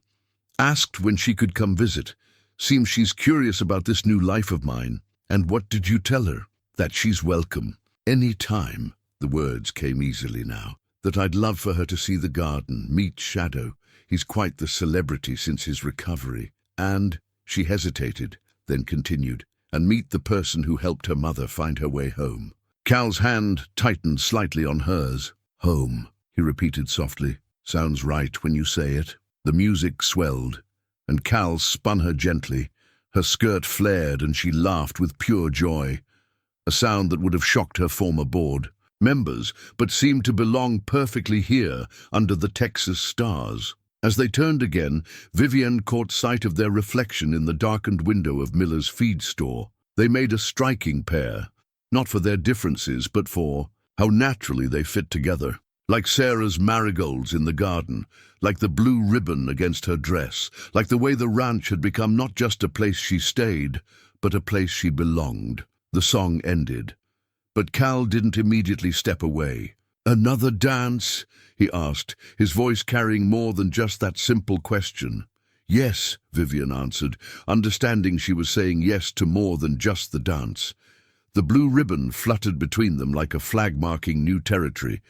"Asked when she could come visit. Seems she's curious about this new life of mine." "And what did you tell her?" "That she's welcome. Any time." The words came easily now. "That I'd love for her to see the garden, meet Shadow. He's quite the celebrity since his recovery. And," she hesitated, then continued, "and meet the person who helped her mother find her way home." Cal's hand tightened slightly on hers. "Home," he repeated softly. "Sounds right when you say it." The music swelled, and Cal spun her gently. Her skirt flared and she laughed with pure joy, a sound that would have shocked her former board members, but seemed to belong perfectly here under the Texas stars. As they turned again, Vivienne caught sight of their reflection in the darkened window of Miller's feed store. They made a striking pair, not for their differences, but for how naturally they fit together. Like Sarah's marigolds in the garden, like the blue ribbon against her dress, like the way the ranch had become not just a place she stayed, but a place she belonged. The song ended, but Cal didn't immediately step away. "Another dance?" he asked, his voice carrying more than just that simple question. "Yes," Vivienne answered, understanding she was saying yes to more than just the dance. The blue ribbon fluttered between them like a flag marking new territory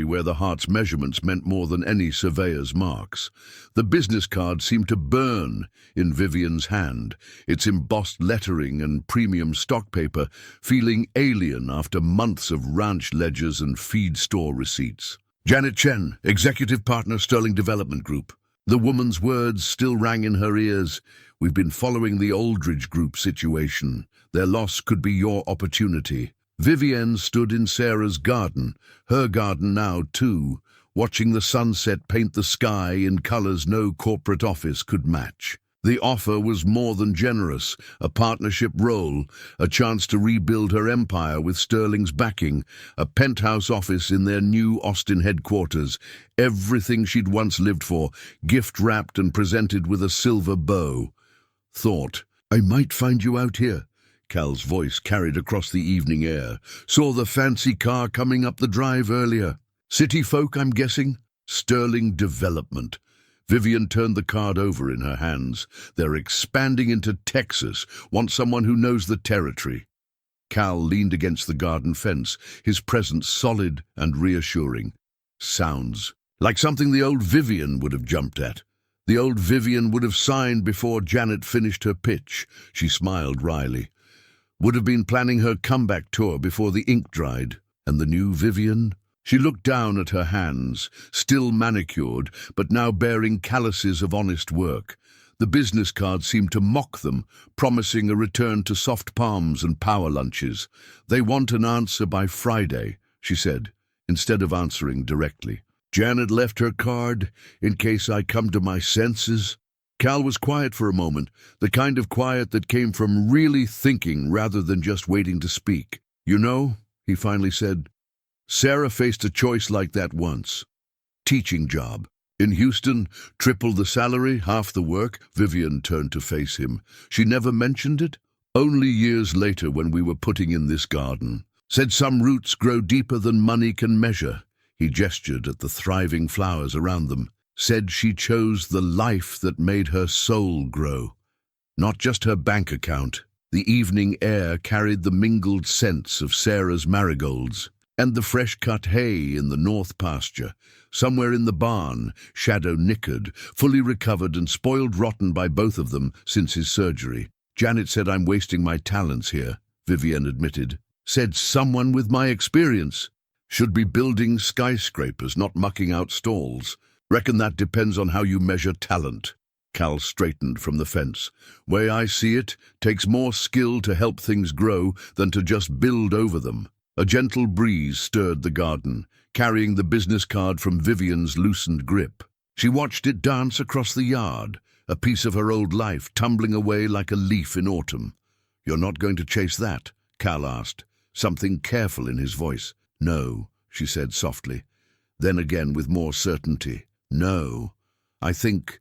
where the heart's measurements meant more than any surveyor's marks. The business card seemed to burn in Vivienne's hand, its embossed lettering and premium stock paper feeling alien after months of ranch ledgers and feed store receipts. "Janet Chen, Executive Partner, Sterling Development Group." The woman's words still rang in her ears. "We've been following the Aldridge Group situation. Their loss could be your opportunity." Vivienne stood in Sarah's garden, her garden now too, watching the sunset paint the sky in colors no corporate office could match. The offer was more than generous, a partnership role, a chance to rebuild her empire with Sterling's backing, a penthouse office in their new Austin headquarters, everything she'd once lived for, gift-wrapped and presented with a silver bow. Thought, "I might find you out here." Cal's voice carried across the evening air. "Saw the fancy car coming up the drive earlier. City folk, I'm guessing? Sterling Development." Vivienne turned the card over in her hands. "They're expanding into Texas. Want someone who knows the territory." Cal leaned against the garden fence, his presence solid and reassuring. "Sounds like something the old Vivienne would have jumped at. The old Vivienne would have signed before Janet finished her pitch." She smiled wryly. "Would have been planning her comeback tour before the ink dried. And the new Vivienne?" She looked down at her hands, still manicured, but now bearing calluses of honest work. The business card seemed to mock them, promising a return to soft palms and power lunches. "They want an answer by Friday," she said, instead of answering directly. "Janet left her card, in case I come to my senses." Cal was quiet for a moment, the kind of quiet that came from really thinking rather than just waiting to speak. "You know," he finally said, "Sarah faced a choice like that once. Teaching job. In Houston, triple the salary, half the work." Vivienne turned to face him. "She never mentioned it? Only years later when we were putting in this garden. Said some roots grow deeper than money can measure." He gestured at the thriving flowers around them. "Said she chose the life that made her soul grow. Not just her bank account." The evening air carried the mingled scents of Sarah's marigolds and the fresh-cut hay in the north pasture. Somewhere in the barn, Shadow nickered, fully recovered and spoiled rotten by both of them since his surgery. "Janet said I'm wasting my talents here," Vivienne admitted. "Said someone with my experience should be building skyscrapers, not mucking out stalls. Reckon that depends on how you measure talent." Cal straightened from the fence. "Way I see it, takes more skill to help things grow than to just build over them." A gentle breeze stirred the garden, carrying the business card from Vivienne's loosened grip. She watched it dance across the yard, a piece of her old life tumbling away like a leaf in autumn. "You're not going to chase that?" Cal asked, something careful in his voice. "No," she said softly. Then again with more certainty. "No. I think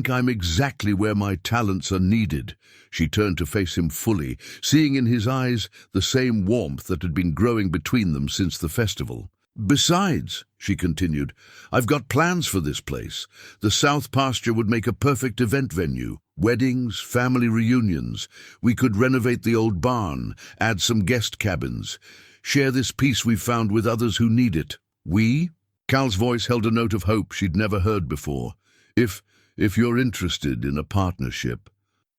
I'm exactly where my talents are needed." She turned to face him fully, seeing in his eyes the same warmth that had been growing between them since the festival. "Besides," she continued, "I've got plans for this place. The south pasture would make a perfect event venue. Weddings, family reunions. We could renovate the old barn, add some guest cabins. Share this piece we've found with others who need it." "We?" Cal's voice held a note of hope she'd never heard before. If you're interested in a partnership."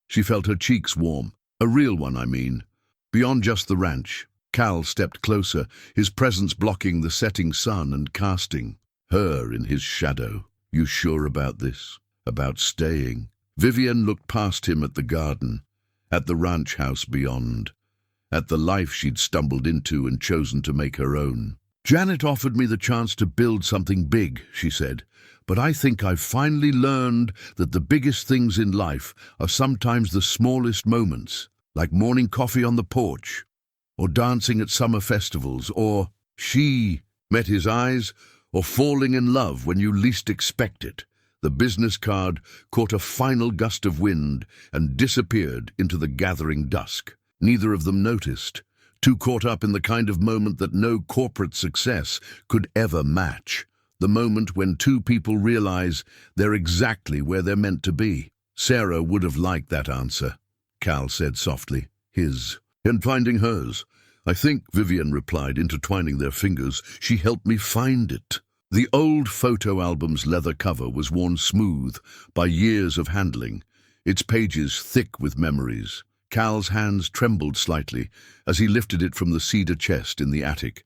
She felt her cheeks warm. "A real one, I mean. Beyond just the ranch." Cal stepped closer, his presence blocking the setting sun and casting her in his shadow. "You sure about this? About staying?" Vivienne looked past him at the garden, at the ranch house beyond, at the life she'd stumbled into and chosen to make her own. "Janet offered me the chance to build something big," she said. "But I think I've finally learned that the biggest things in life are sometimes the smallest moments, like morning coffee on the porch, or dancing at summer festivals, or," she met his eyes, "or falling in love when you least expect it." The business card caught a final gust of wind and disappeared into the gathering dusk. Neither of them noticed, too caught up in the kind of moment that no corporate success could ever match. The moment when two people realize they're exactly where they're meant to be. Sarah would have liked that answer, Cal said softly. His. And finding hers. "I think," Vivienne replied, intertwining their fingers, "she helped me find it." The old photo album's leather cover was worn smooth by years of handling, its pages thick with memories. Cal's hands trembled slightly as he lifted it from the cedar chest in the attic.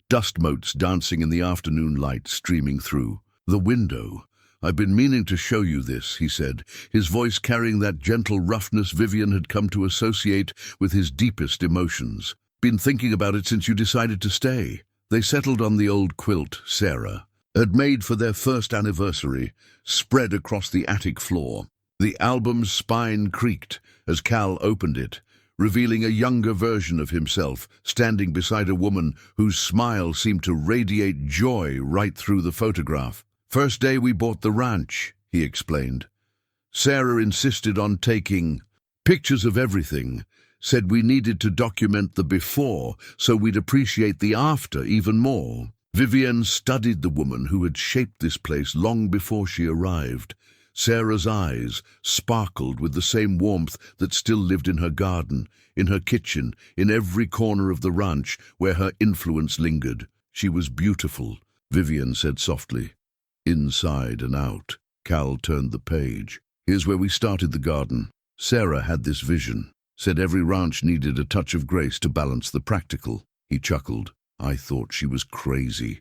Dust motes dancing in the afternoon light streaming through. "The window. I've been meaning to show you this," he said, his voice carrying that gentle roughness Vivienne had come to associate with his deepest emotions. "Been thinking about it since you decided to stay." They settled on the old quilt Sarah had made for their first anniversary, spread across the attic floor. The album's spine creaked as Cal opened it, revealing a younger version of himself, standing beside a woman whose smile seemed to radiate joy right through the photograph. "First day we bought the ranch," he explained. "Sarah insisted on taking pictures of everything, said we needed to document the before so we'd appreciate the after even more." Vivienne studied the woman who had shaped this place long before she arrived. Sarah's eyes sparkled with the same warmth that still lived in her garden, in her kitchen, in every corner of the ranch where her influence lingered. She was beautiful, Vivienne said softly. "Inside and out." Cal turned the page. "Here's where we started the garden. Sarah had this vision, said every ranch needed a touch of grace to balance the practical." He chuckled. "I thought she was crazy,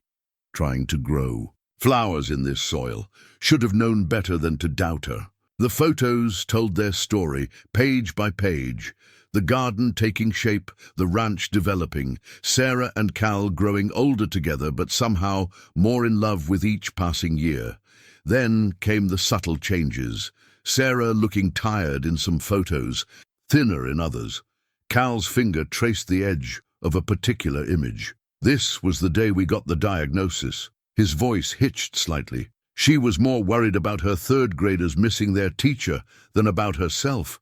trying to grow flowers in this soil. Should have known better than to doubt her." The photos told their story, page by page. The garden taking shape, the ranch developing, Sarah and Cal growing older together but somehow more in love with each passing year. Then came the subtle changes. Sarah looking tired in some photos, thinner in others. Cal's finger traced the edge of a particular image. "This was the day we got the diagnosis." His voice hitched slightly. She was more worried about her third graders missing their teacher than about herself.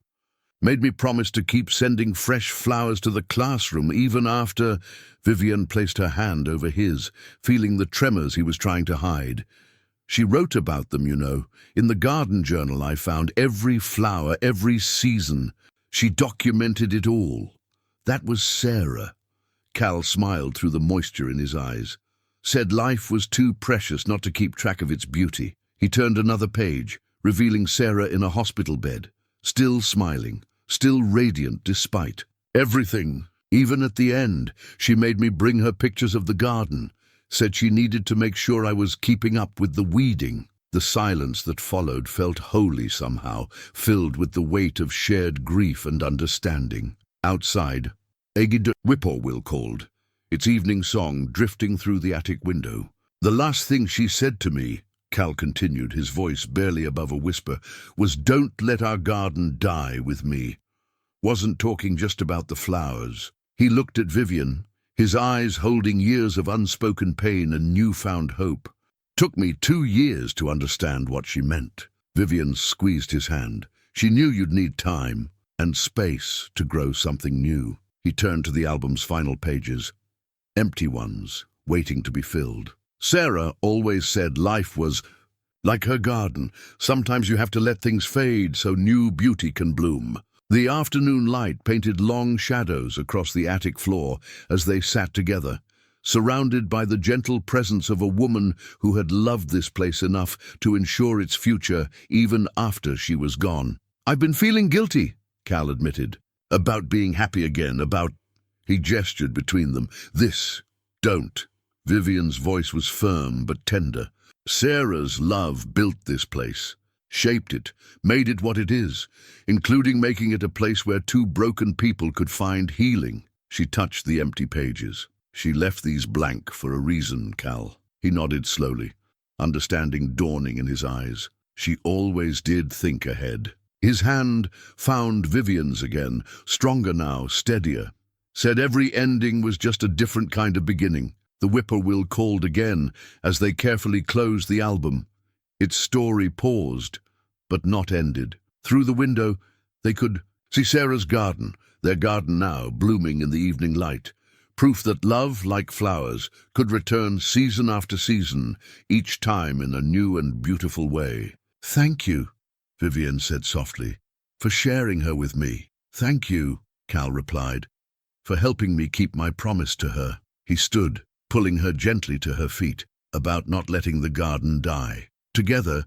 "Made me promise to keep sending fresh flowers to the classroom even after—" Vivienne placed her hand over his, feeling the tremors he was trying to hide. "She wrote about them, you know. In the garden journal I found every flower, every season. She documented it all. That was Sarah." Cal smiled through the moisture in his eyes. "Said life was too precious not to keep track of its beauty." He turned another page, revealing Sarah in a hospital bed, still smiling, still radiant despite everything. Even at the end, she made me bring her pictures of the garden, said she needed to make sure I was keeping up with the weeding. The silence that followed felt holy somehow, filled with the weight of shared grief and understanding. Outside, a whippoorwill called, its evening song drifting through the attic window. "The last thing she said to me," Cal continued, his voice barely above a whisper, "was don't let our garden die with me. Wasn't talking just about the flowers." He looked at Vivienne, his eyes holding years of unspoken pain and newfound hope. "Took me 2 years to understand what she meant." Vivienne squeezed his hand. "She knew you'd need time and space to grow something new." He turned to the album's final pages. Empty ones, waiting to be filled. "Sarah always said life was like her garden. Sometimes you have to let things fade so new beauty can bloom." The afternoon light painted long shadows across the attic floor as they sat together, surrounded by the gentle presence of a woman who had loved this place enough to ensure its future even after she was gone. "I've been feeling guilty," Cal admitted, "about being happy again, about—" He gestured between them. "This, don't." Vivienne's voice was firm but tender. "Sarah's love built this place, shaped it, made it what it is, including making it a place where 2 broken people could find healing." She touched the empty pages. "She left these blank for a reason, Cal." He nodded slowly, understanding dawning in his eyes. "She always did think ahead." His hand found Vivienne's again, stronger now, steadier. Said every ending was just a different kind of beginning. The whippoorwill called again as they carefully closed the album. Its story paused, but not ended. Through the window, they could see Sarah's garden, their garden now, blooming in the evening light. Proof that love, like flowers, could return season after season, each time in a new and beautiful way. "Thank you," Vivienne said softly, "for sharing her with me." "Thank you," Cal replied, "for helping me keep my promise to her." He stood, pulling her gently to her feet, about not letting the garden die. Together,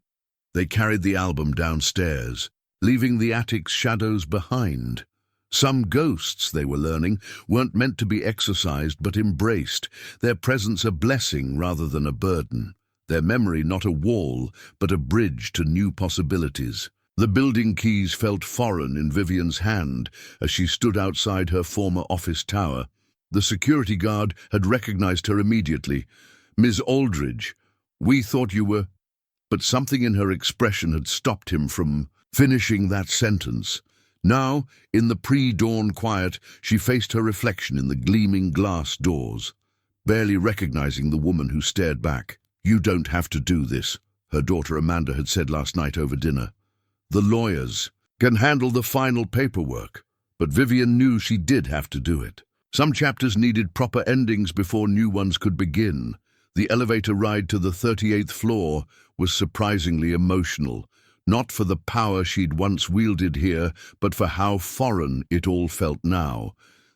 they carried the album downstairs, leaving the attic's shadows behind. Some ghosts, they were learning, weren't meant to be exorcised but embraced, their presence a blessing rather than a burden, their memory not a wall but a bridge to new possibilities. The building keys felt foreign in Vivienne's hand as she stood outside her former office tower. The security guard had recognized her immediately. "Ms. Aldridge, we thought you were—" But something in her expression had stopped him from finishing that sentence. Now, in the pre-dawn quiet, she faced her reflection in the gleaming glass doors, barely recognizing the woman who stared back. "You don't have to do this," her daughter Amanda had said last night over dinner. "The lawyers can handle the final paperwork." But Vivienne knew she did have to do it. Some chapters needed proper endings before new ones could begin. The elevator ride to the 38th floor was surprisingly emotional, not for the power she'd once wielded here, but for how foreign it all felt now.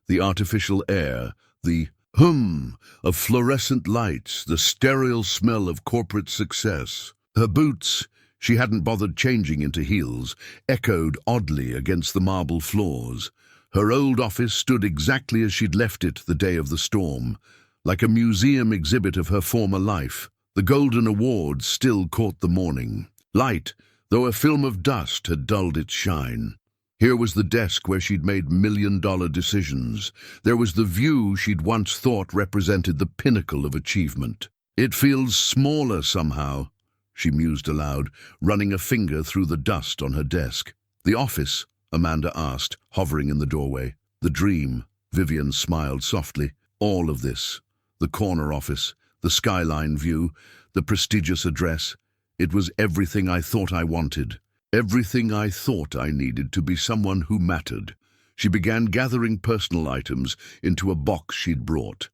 The artificial air, the hum of fluorescent lights, the sterile smell of corporate success. Her boots, she hadn't bothered changing into heels, echoed oddly against the marble floors. Her old office stood exactly as she'd left it the day of the storm, like a museum exhibit of her former life. The Golden Awards still caught the morning light, though a film of dust had dulled its shine. Here was the desk where she'd made million-dollar decisions. There was the view she'd once thought represented the pinnacle of achievement. "It feels smaller somehow," she mused aloud, running a finger through the dust on her desk. "The office?" Amanda asked, hovering in the doorway. "The dream," Vivienne smiled softly. "All of this. The corner office, the skyline view, the prestigious address. It was everything I thought I wanted. Everything I thought I needed to be someone who mattered." She began gathering personal items into a box she'd brought.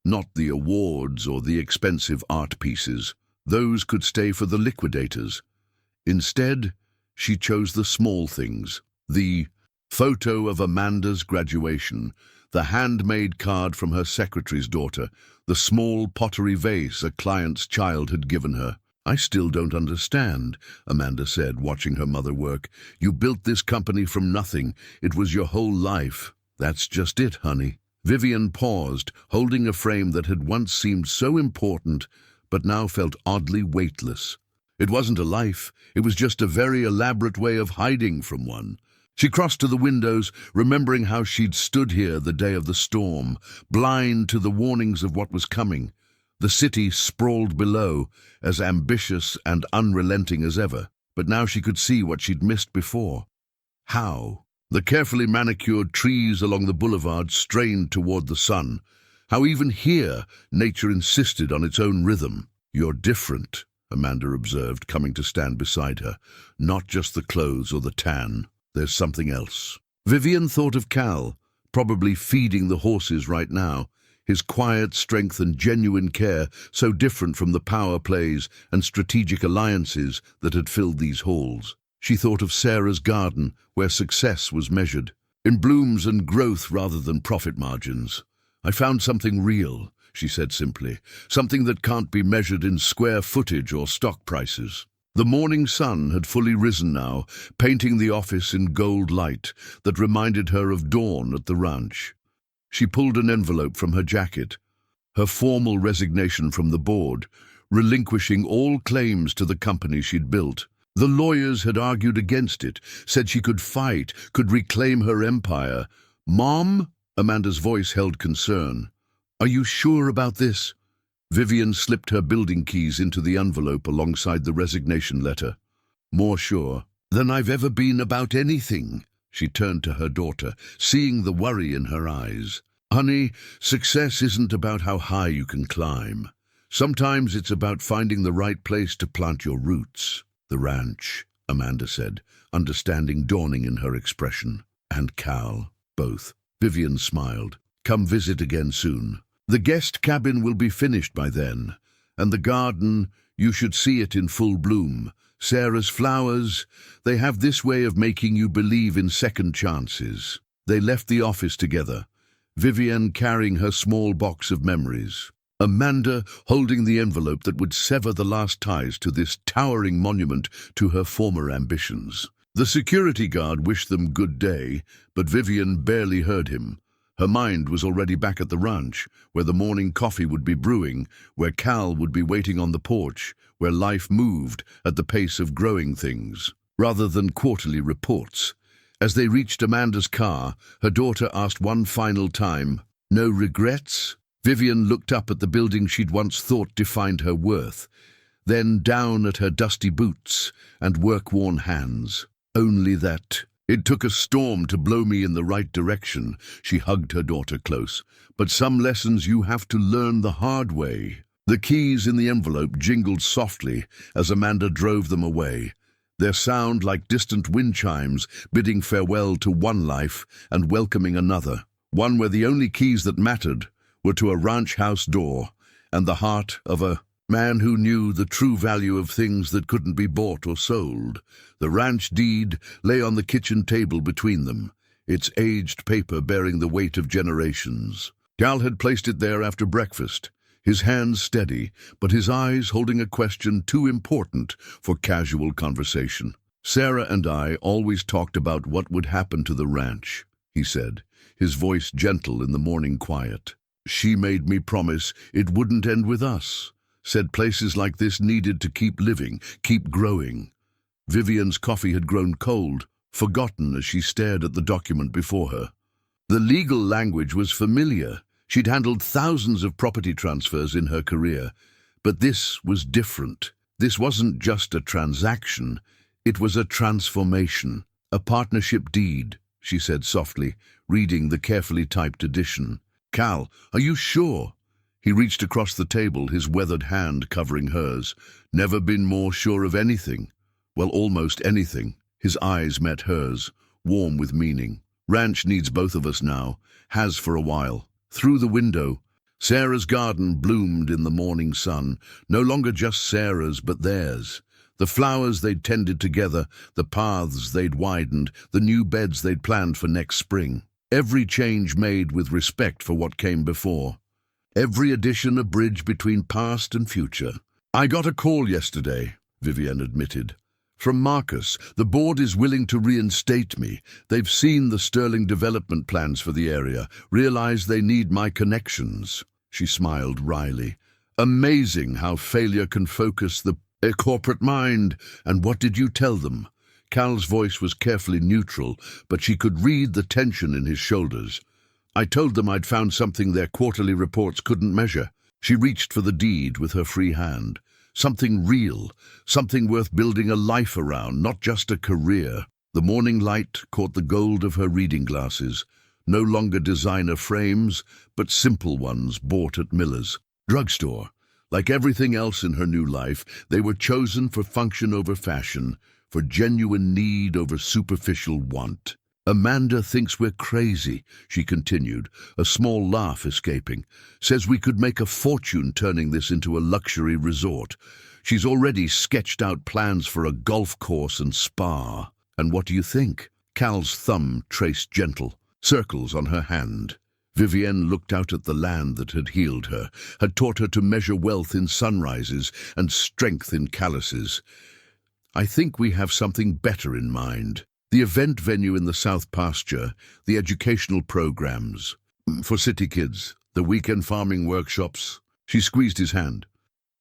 Not the awards or the expensive art pieces. Those could stay for the liquidators. Instead, she chose the small things. The photo of Amanda's graduation, the handmade card from her secretary's daughter, the small pottery vase a client's child had given her. "I still don't understand," Amanda said, watching her mother work. "You built this company from nothing. It was your whole life." "That's just it, honey." Vivienne paused, holding a frame that had once seemed so important, but now felt oddly weightless. It wasn't a life, it was just a very elaborate way of hiding from one. She crossed to the windows, remembering how she'd stood here the day of the storm, blind to the warnings of what was coming. The city sprawled below, as ambitious and unrelenting as ever, but now she could see what she'd missed before. How? The carefully manicured trees along the boulevard strained toward the sun. How even here, nature insisted on its own rhythm. "You're different," Amanda observed, coming to stand beside her. "Not just the clothes or the tan. There's something else." Vivienne thought of Cal, probably feeding the horses right now. His quiet strength and genuine care, so different from the power plays and strategic alliances that had filled these halls. She thought of Sarah's garden, where success was measured, in blooms and growth rather than profit margins. "I found something real," she said simply, "something that can't be measured in square footage or stock prices." The morning sun had fully risen now, painting the office in gold light that reminded her of dawn at the ranch. She pulled an envelope from her jacket, her formal resignation from the board, relinquishing all claims to the company she'd built. The lawyers had argued against it, said she could fight, could reclaim her empire. "Mom?" Amanda's voice held concern. "Are you sure about this?" Vivienne slipped her building keys into the envelope alongside the resignation letter. "More sure than I've ever been about anything." She turned to her daughter, seeing the worry in her eyes. "Honey, success isn't about how high you can climb. Sometimes it's about finding the right place to plant your roots." "The ranch," Amanda said, understanding dawning in her expression. "And Cal, both." Vivienne smiled. "Come visit again soon. The guest cabin will be finished by then. And the garden, you should see it in full bloom. Sarah's flowers, they have this way of making you believe in second chances." They left the office together, Vivienne carrying her small box of memories, Amanda holding the envelope that would sever the last ties to this towering monument to her former ambitions. The security guard wished them good day, but Vivienne barely heard him. Her mind was already back at the ranch, where the morning coffee would be brewing, where Cal would be waiting on the porch, where life moved at the pace of growing things, rather than quarterly reports. As they reached Amanda's car, her daughter asked one final time, "No regrets?" Vivienne looked up at the building she'd once thought defined her worth, then down at her dusty boots and work-worn hands. Only that. It took a storm to blow me in the right direction. She hugged her daughter close. But some lessons you have to learn the hard way. The keys in the envelope jingled softly as Amanda drove them away, their sound like distant wind chimes bidding farewell to one life and welcoming another, one where the only keys that mattered were to a ranch house door and the heart of a man who knew the true value of things that couldn't be bought or sold. The ranch deed lay on the kitchen table between them, its aged paper bearing the weight of generations. Cal had placed it there after breakfast, his hands steady, but his eyes holding a question too important for casual conversation. Sarah and I always talked about what would happen to the ranch, he said, his voice gentle in the morning quiet. She made me promise it wouldn't end with us, said places like this needed to keep living, keep growing. Vivienne's coffee had grown cold, forgotten as she stared at the document before her. The legal language was familiar. She'd handled thousands of property transfers in her career, but this was different. This wasn't just a transaction, it was a transformation, a partnership deed, she said softly, reading the carefully typed edition. Cal, are you sure? He reached across the table, his weathered hand covering hers. Never been more sure of anything. Well, almost anything. His eyes met hers, warm with meaning. Ranch needs both of us now, has for a while. Through the window, Sarah's garden bloomed in the morning sun, no longer just Sarah's but theirs. The flowers they'd tended together, the paths they'd widened, the new beds they'd planned for next spring. Every change made with respect for what came before. Every addition a bridge between past and future. I got a call yesterday, Vivienne admitted. From Marcus, the board is willing to reinstate me. They've seen the sterling development plans for the area, realize they need my connections. She smiled wryly. Amazing how failure can focus the corporate mind. And what did you tell them? Cal's voice was carefully neutral, but she could read the tension in his shoulders. I told them I'd found something their quarterly reports couldn't measure. She reached for the deed with her free hand. Something real, something worth building a life around, not just a career. The morning light caught the gold of her reading glasses. No longer designer frames, but simple ones bought at Miller's drugstore. Like everything else in her new life, they were chosen for function over fashion, for genuine need over superficial want. Amanda thinks we're crazy, she continued, a small laugh escaping. Says we could make a fortune turning this into a luxury resort. She's already sketched out plans for a golf course and spa. And what do you think? Cal's thumb traced gentle circles on her hand. Vivienne looked out at the land that had healed her, had taught her to measure wealth in sunrises and strength in callouses. I think we have something better in mind. The event venue in the South Pasture, the educational programs. For city kids, the weekend farming workshops. She squeezed his hand.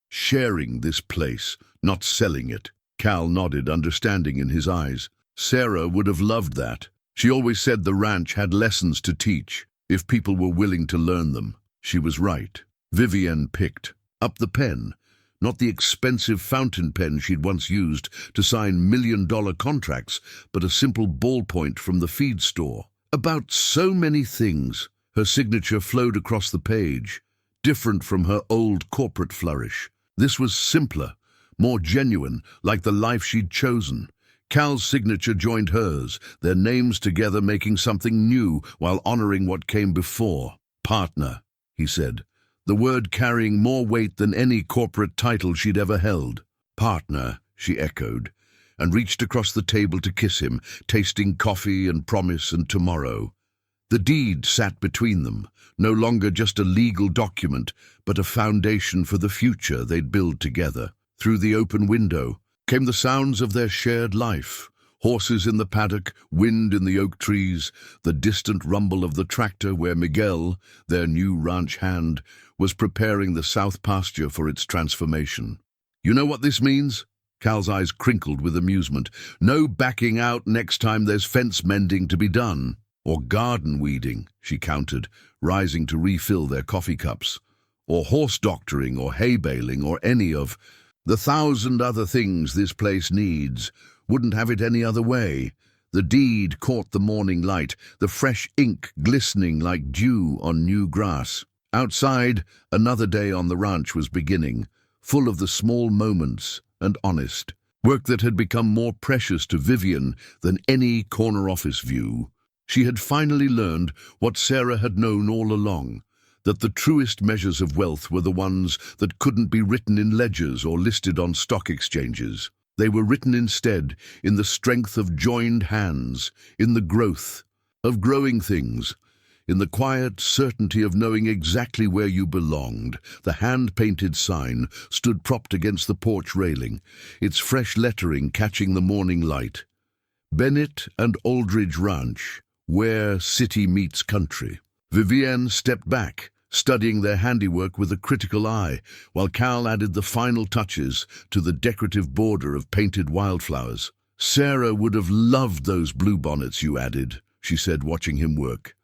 Sharing this place, not selling it. Cal nodded, understanding in his eyes. Sarah would have loved that. She always said the ranch had lessons to teach, if people were willing to learn them. She was right. Vivienne picked up the pen. Not the expensive fountain pen she'd once used to sign million-dollar contracts, but a simple ballpoint from the feed store. About so many things, her signature flowed across the page, different from her old corporate flourish. This was simpler, more genuine, like the life she'd chosen. Cal's signature joined hers, their names together making something new while honoring what came before. Partner, he said. The word carrying more weight than any corporate title she'd ever held. Partner, she echoed, and reached across the table to kiss him, tasting coffee and promise and tomorrow. The deed sat between them, no longer just a legal document, but a foundation for the future they'd build together. Through the open window came the sounds of their shared life. Horses in the paddock, wind in the oak trees, the distant rumble of the tractor where Miguel, their new ranch hand, was preparing the South Pasture for its transformation. You know what this means? Cal's eyes crinkled with amusement. No backing out next time there's fence mending to be done. Or garden weeding, she countered, rising to refill their coffee cups. Or horse doctoring or hay baling or any of... The thousand other things this place needs. Wouldn't have it any other way. The deed caught the morning light, the fresh ink glistening like dew on new grass. Outside, another day on the ranch was beginning, full of the small moments and honest. Work that had become more precious to Vivienne than any corner office view. She had finally learned what Sarah had known all along, that the truest measures of wealth were the ones that couldn't be written in ledgers or listed on stock exchanges. They were written instead in the strength of joined hands, in the growth of growing things, in the quiet certainty of knowing exactly where you belonged. The hand-painted sign stood propped against the porch railing, its fresh lettering catching the morning light. Bennett and Aldridge Ranch, where city meets country. Vivienne stepped back, studying their handiwork with a critical eye, while Cal added the final touches to the decorative border of painted wildflowers. "Sarah would have loved those bluebonnets you added," she said, watching him work.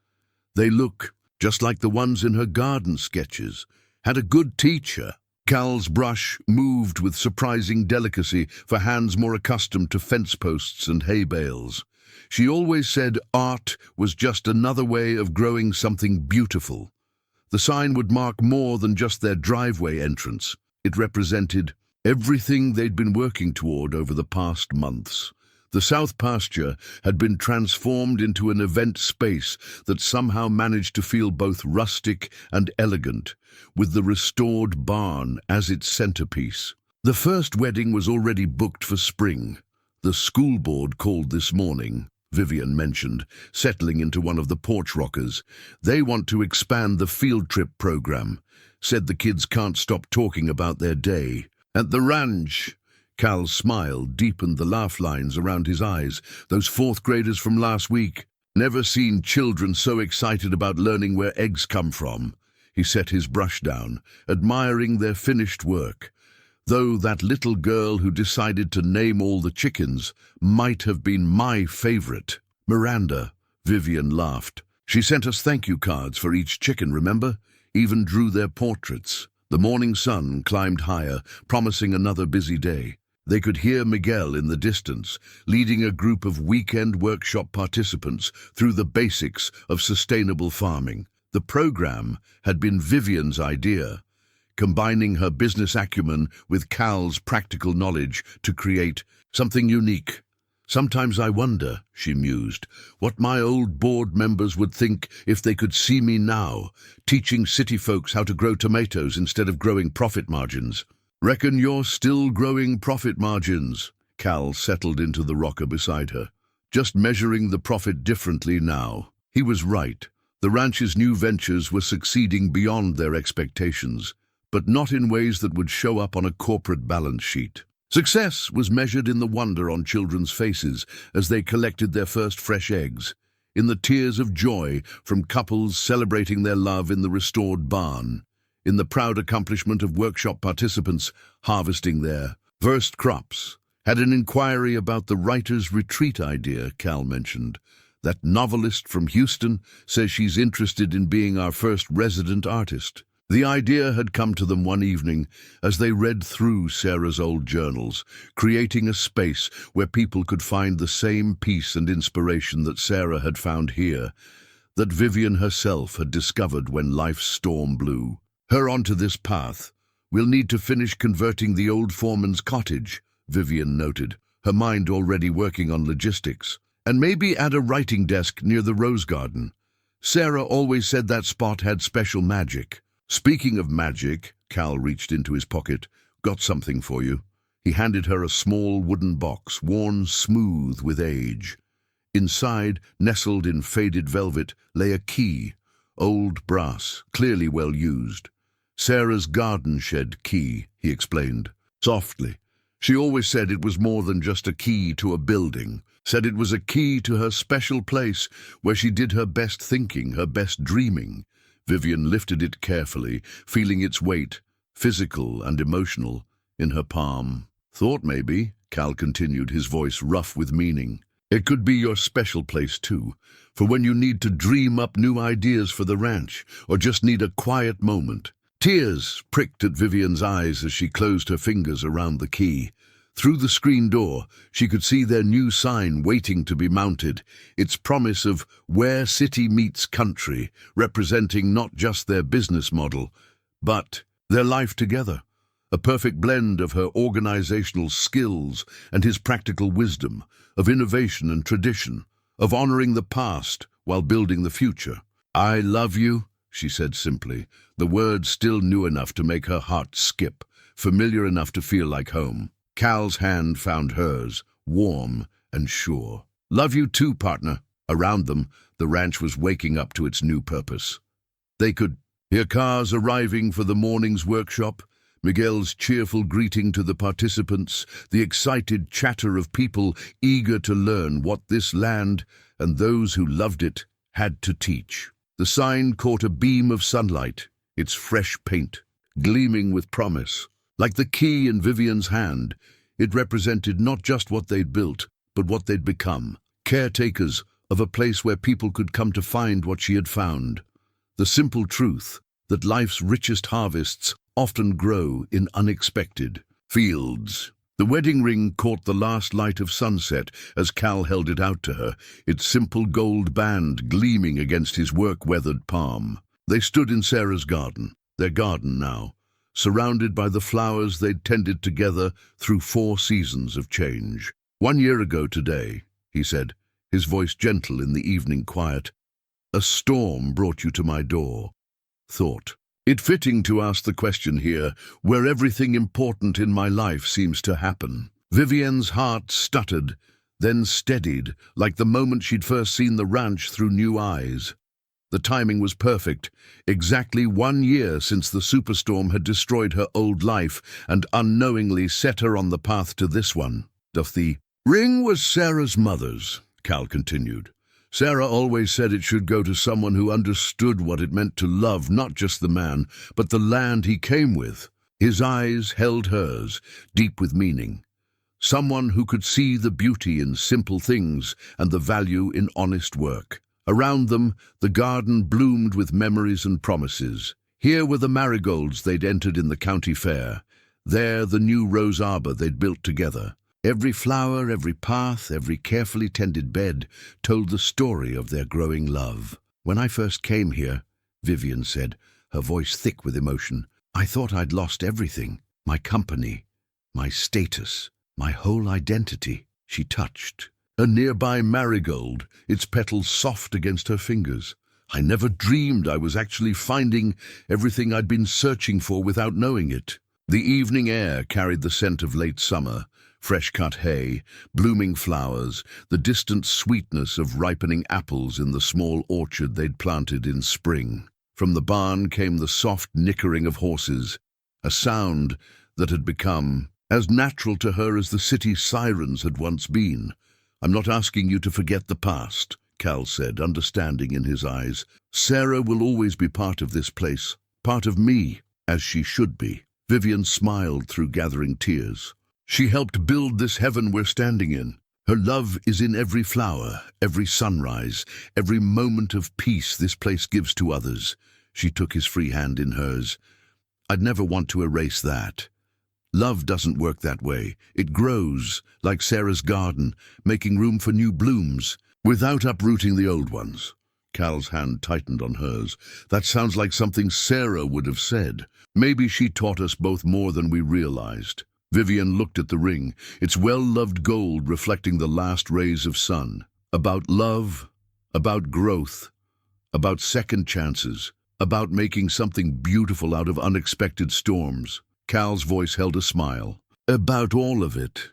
"They look just like the ones in her garden sketches. Had a good teacher." Cal's brush moved with surprising delicacy for hands more accustomed to fence posts and hay bales. She always said art was just another way of growing something beautiful. The sign would mark more than just their driveway entrance. It represented everything they'd been working toward over the past months. The south pasture had been transformed into an event space that somehow managed to feel both rustic and elegant, with the restored barn as its centerpiece. The first wedding was already booked for spring. "The school board called this morning," Vivienne mentioned, settling into one of the porch rockers. "They want to expand the field trip program. Said the kids can't stop talking about their day. At the ranch." Cal's smile deepened the laugh lines around his eyes. "Those fourth graders from last week. Never seen children so excited about learning where eggs come from." He set his brush down, admiring their finished work. "Though that little girl who decided to name all the chickens might have been my favorite." "Miranda," Vivienne laughed. "She sent us thank you cards for each chicken, remember? Even drew their portraits." The morning sun climbed higher, promising another busy day. They could hear Miguel in the distance, leading a group of weekend workshop participants through the basics of sustainable farming. The program had been Vivienne's idea, combining her business acumen with Cal's practical knowledge to create something unique. "Sometimes I wonder," she mused, "what my old board members would think if they could see me now, teaching city folks how to grow tomatoes instead of growing profit margins." "Reckon you're still growing profit margins." Cal settled into the rocker beside her. "Just measuring the profit differently now." He was right. The ranch's new ventures were succeeding beyond their expectations, but not in ways that would show up on a corporate balance sheet. Success was measured in the wonder on children's faces as they collected their first fresh eggs, in the tears of joy from couples celebrating their love in the restored barn, in the proud accomplishment of workshop participants harvesting their first crops. "Had an inquiry about the writer's retreat idea," Cal mentioned. "That novelist from Houston says she's interested in being our first resident artist." The idea had come to them one evening as they read through Sarah's old journals, creating a space where people could find the same peace and inspiration that Sarah had found here, that Vivienne herself had discovered when life's storm blew. "Her onto this path. We'll need to finish converting the old foreman's cottage," Vivienne noted, her mind already working on logistics. "And maybe add a writing desk near the rose garden. Sarah always said that spot had special magic." "Speaking of magic," Cal reached into his pocket, "got something for you." He handed her a small wooden box, worn smooth with age. Inside, nestled in faded velvet, lay a key, old brass, clearly well used. "Sarah's garden shed key," he explained, softly. "She always said it was more than just a key to a building, said it was a key to her special place where she did her best thinking, her best dreaming." Vivienne lifted it carefully, feeling its weight, physical and emotional, in her palm. "Thought maybe," Cal continued, his voice rough with meaning, "it could be your special place too, for when you need to dream up new ideas for the ranch, or just need a quiet moment. Tears pricked at Vivienne's eyes as she closed her fingers around the key. Through the screen door, she could see their new sign waiting to be mounted, its promise of where city meets country, representing not just their business model, but their life together. A perfect blend of her organizational skills and his practical wisdom, of innovation and tradition, of honoring the past while building the future. "I love you," she said simply, the words still new enough to make her heart skip, familiar enough to feel like home. Cal's hand found hers, warm and sure. "Love you too, partner." Around them, the ranch was waking up to its new purpose. They could hear cars arriving for the morning's workshop, Miguel's cheerful greeting to the participants, the excited chatter of people eager to learn what this land and those who loved it had to teach. The sign caught a beam of sunlight, its fresh paint, gleaming with promise. Like the key in Vivienne's hand, it represented not just what they'd built, but what they'd become. Caretakers of a place where people could come to find what she had found. The simple truth that life's richest harvests often grow in unexpected fields. The wedding ring caught the last light of sunset as Cal held it out to her, its simple gold band gleaming against his work-weathered palm. They stood in Sarah's garden, their garden now, surrounded by the flowers they'd tended together through 4 seasons of change. "1 year ago today," he said, his voice gentle in the evening quiet, "a storm brought you to my door." Thought, "It fitting to ask the question here, where everything important in my life seems to happen." Vivienne's heart stuttered, then steadied, like the moment she'd first seen the ranch through new eyes. The timing was perfect, exactly 1 year since the superstorm had destroyed her old life and unknowingly set her on the path to this one. The ring was Sarah's mother's, Cal continued. "Sarah always said it should go to someone who understood what it meant to love not just the man, but the land he came with." His eyes held hers, deep with meaning. Someone who could see the beauty in simple things and the value in honest work. Around them, the garden bloomed with memories and promises. Here were the marigolds they'd entered in the county fair. There, the new rose arbor they'd built together. Every flower, every path, every carefully tended bed told the story of their growing love. "When I first came here," Vivienne said, her voice thick with emotion, "I thought I'd lost everything. My company, my status, my whole identity." She touched a nearby marigold, its petals soft against her fingers. "I never dreamed I was actually finding everything I'd been searching for without knowing it." The evening air carried the scent of late summer, fresh-cut hay, blooming flowers, the distant sweetness of ripening apples in the small orchard they'd planted in spring. From the barn came the soft nickering of horses, a sound that had become as natural to her as the city sirens had once been. "I'm not asking you to forget the past," Cal said, understanding in his eyes. "Sarah will always be part of this place, part of me, as she should be." Vivienne smiled through gathering tears. "She helped build this heaven we're standing in. Her love is in every flower, every sunrise, every moment of peace this place gives to others." She took his free hand in hers. "I'd never want to erase that. Love doesn't work that way. It grows, like Sarah's garden, making room for new blooms, without uprooting the old ones." Cal's hand tightened on hers. "That sounds like something Sarah would have said. Maybe she taught us both more than we realized." Vivienne looked at the ring, its well-loved gold reflecting the last rays of sun. About love, about growth, about second chances, about making something beautiful out of unexpected storms. Cal's voice held a smile. "About all of it."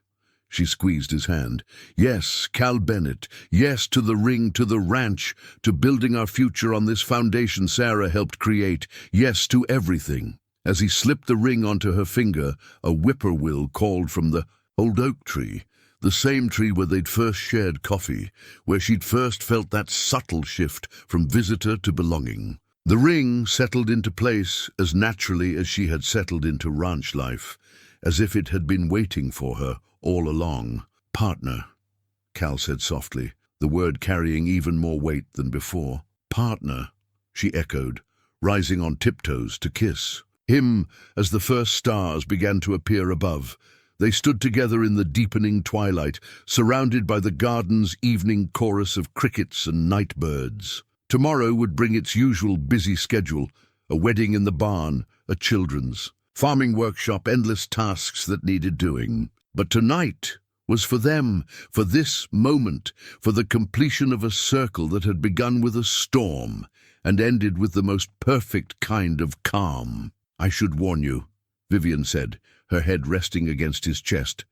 She squeezed his hand. "Yes, Cal Bennett. Yes to the ring, to the ranch, to building our future on this foundation Sarah helped create. Yes to everything." As he slipped the ring onto her finger, a whippoorwill called from the old oak tree, the same tree where they'd first shared coffee, where she'd first felt that subtle shift from visitor to belonging. The ring settled into place as naturally as she had settled into ranch life, as if it had been waiting for her all along. "Partner," Cal said softly, the word carrying even more weight than before. "Partner," she echoed, rising on tiptoes to kiss. him as the first stars began to appear above. They stood together in the deepening twilight, surrounded by the garden's evening chorus of crickets and night birds. Tomorrow would bring its usual busy schedule, a wedding in the barn, a children's farming workshop, endless tasks that needed doing. But tonight was for them, for this moment, for the completion of a circle that had begun with a storm and ended with the most perfect kind of calm. "I should warn you," Vivienne said, her head resting against his chest.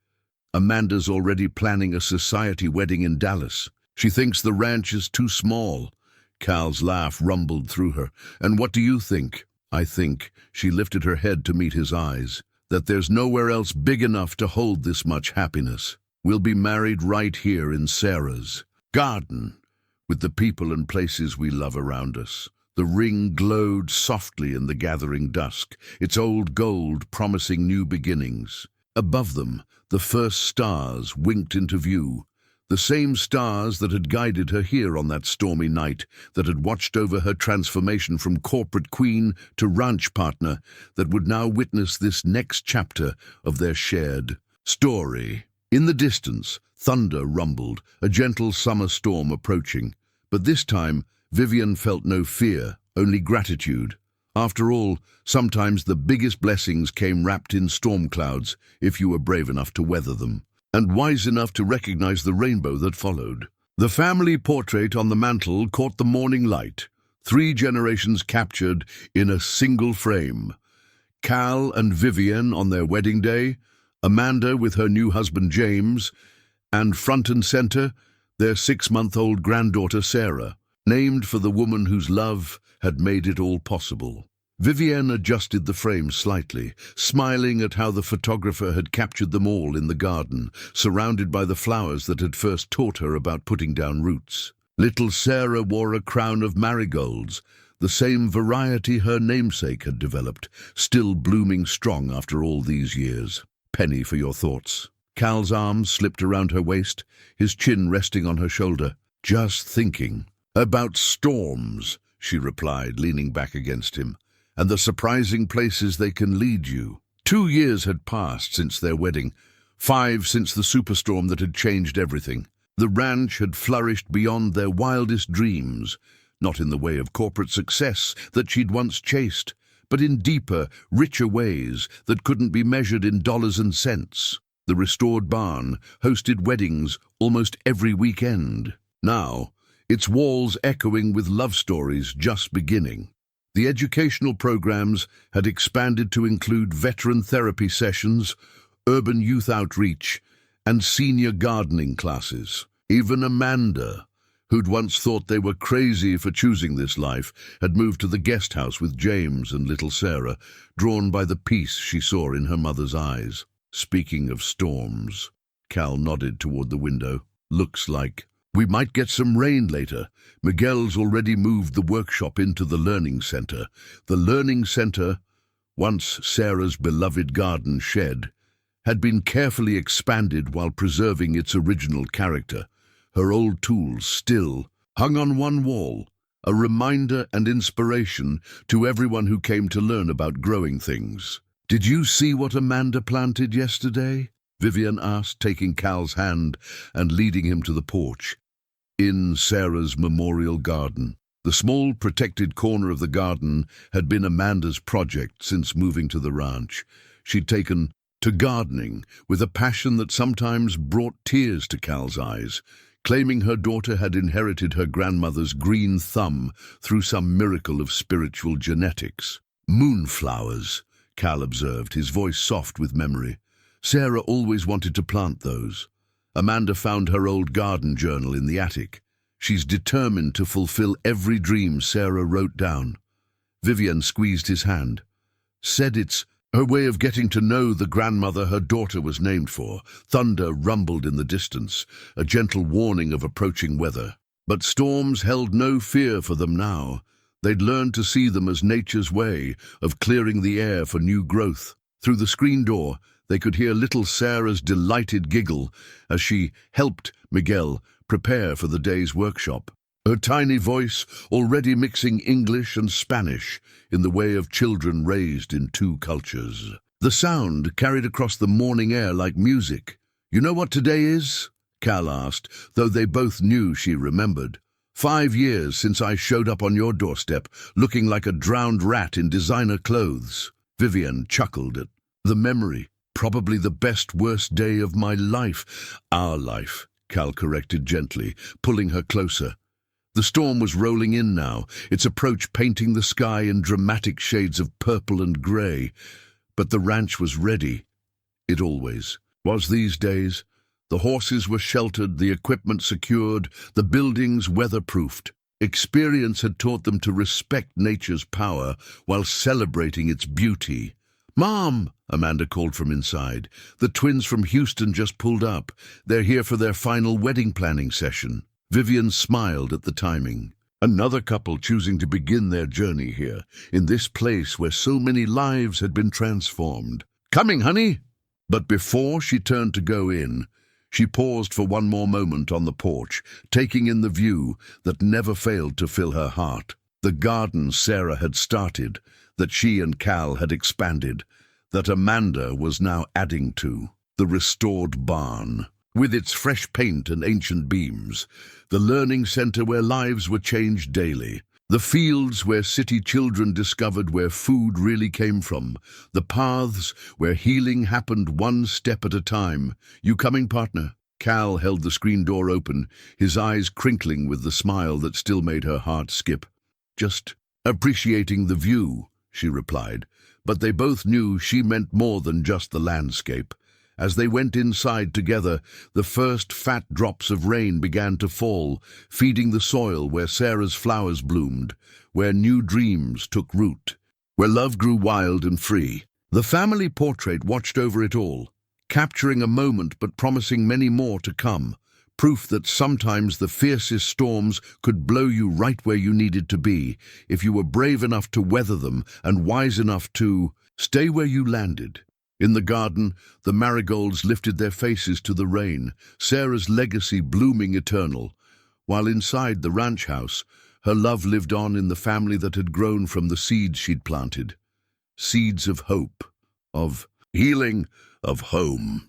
"Amanda's already planning a society wedding in Dallas. She thinks the ranch is too small." Cal's laugh rumbled through her. "And what do you think?" "I think," she lifted her head to meet his eyes, "that there's nowhere else big enough to hold this much happiness. We'll be married right here in Sarah's garden, with the people and places we love around us." The ring glowed softly in the gathering dusk, its old gold promising new beginnings. Above them, the first stars winked into view, the same stars that had guided her here on that stormy night, that had watched over her transformation from corporate queen to ranch partner, that would now witness this next chapter of their shared story. In the distance, thunder rumbled, a gentle summer storm approaching. But this time, Vivienne felt no fear, only gratitude. After all, sometimes the biggest blessings came wrapped in storm clouds, if you were brave enough to weather them, and wise enough to recognize the rainbow that followed. The family portrait on the mantel caught the morning light, 3 generations captured in a single frame. Cal and Vivienne on their wedding day, Amanda with her new husband James, and front and center, their 6-month-old granddaughter Sarah, named for the woman whose love had made it all possible. Vivienne adjusted the frame slightly, smiling at how the photographer had captured them all in the garden, surrounded by the flowers that had first taught her about putting down roots. Little Sarah wore a crown of marigolds, the same variety her namesake had developed, still blooming strong after all these years. "Penny for your thoughts." Cal's arms slipped around her waist, his chin resting on her shoulder. "Just thinking about storms," she replied, leaning back against him, "and the surprising places they can lead you." 2 years had passed since their wedding, 5 since the superstorm that had changed everything. The ranch had flourished beyond their wildest dreams, not in the way of corporate success that she'd once chased, but in deeper, richer ways that couldn't be measured in dollars and cents. The restored barn hosted weddings almost every weekend. Now, its walls echoing with love stories just beginning. The educational programs had expanded to include veteran therapy sessions, urban youth outreach, and senior gardening classes. Even Amanda, who'd once thought they were crazy for choosing this life, had moved to the guest house with James and little Sarah, drawn by the peace she saw in her mother's eyes. "Speaking of storms," Cal nodded toward the window, "looks like we might get some rain later. Miguel's already moved the workshop into the learning center." The learning center, once Sarah's beloved garden shed, had been carefully expanded while preserving its original character. Her old tools still hung on one wall, a reminder and inspiration to everyone who came to learn about growing things. "Did you see what Amanda planted yesterday?" Vivienne asked, taking Cal's hand and leading him to the porch. In Sarah's memorial garden. The small protected corner of the garden had been Amanda's project since moving to the ranch. She'd taken to gardening with a passion that sometimes brought tears to Cal's eyes, claiming her daughter had inherited her grandmother's green thumb through some miracle of spiritual genetics. "Moonflowers," Cal observed, his voice soft with memory. "Sarah always wanted to plant those." Amanda found her old garden journal in the attic. "She's determined to fulfill every dream Sarah wrote down." Vivienne squeezed his hand. "Said it's her way of getting to know the grandmother her daughter was named for." Thunder rumbled in the distance, a gentle warning of approaching weather. But storms held no fear for them now. They'd learned to see them as nature's way of clearing the air for new growth. Through the screen door, they could hear little Sarah's delighted giggle as she helped Miguel prepare for the day's workshop. her tiny voice already mixing English and Spanish in the way of children raised in two cultures. The sound carried across the morning air like music. "You know what today is?" Cal asked, though they both knew she remembered. 5 years since I showed up on your doorstep, looking like a drowned rat in designer clothes." Vivienne chuckled at the memory. "Probably the best, worst day of my life." "Our life," Cal corrected gently, pulling her closer. The storm was rolling in now, its approach painting the sky in dramatic shades of purple and grey. But the ranch was ready. It always was these days. The horses were sheltered, the equipment secured, the buildings weatherproofed. Experience had taught them to respect nature's power while celebrating its beauty. "Mom!" Amanda called from inside. "The twins from Houston just pulled up. They're here for their final wedding planning session." Vivienne smiled at the timing. Another couple choosing to begin their journey here, in this place where so many lives had been transformed. "Coming, honey!" But before she turned to go in, she paused for one more moment on the porch, taking in the view that never failed to fill her heart. The garden Sarah had started, that she and Cal had expanded, that Amanda was now adding to. The restored barn, with its fresh paint and ancient beams. The learning center where lives were changed daily. The fields where city children discovered where food really came from. The paths where healing happened one step at a time. "You coming, partner?" Cal held the screen door open, his eyes crinkling with the smile that still made her heart skip. "Just appreciating the view," she replied, but they both knew she meant more than just the landscape. As they went inside together, the first fat drops of rain began to fall, feeding the soil where Sarah's flowers bloomed, where new dreams took root, where love grew wild and free. The family portrait watched over it all, capturing a moment but promising many more to come, proof that sometimes the fiercest storms could blow you right where you needed to be, if you were brave enough to weather them and wise enough to stay where you landed. In the garden, the marigolds lifted their faces to the rain, Sarah's legacy blooming eternal, while inside the ranch house, her love lived on in the family that had grown from the seeds she'd planted. Seeds of hope, of healing, of home.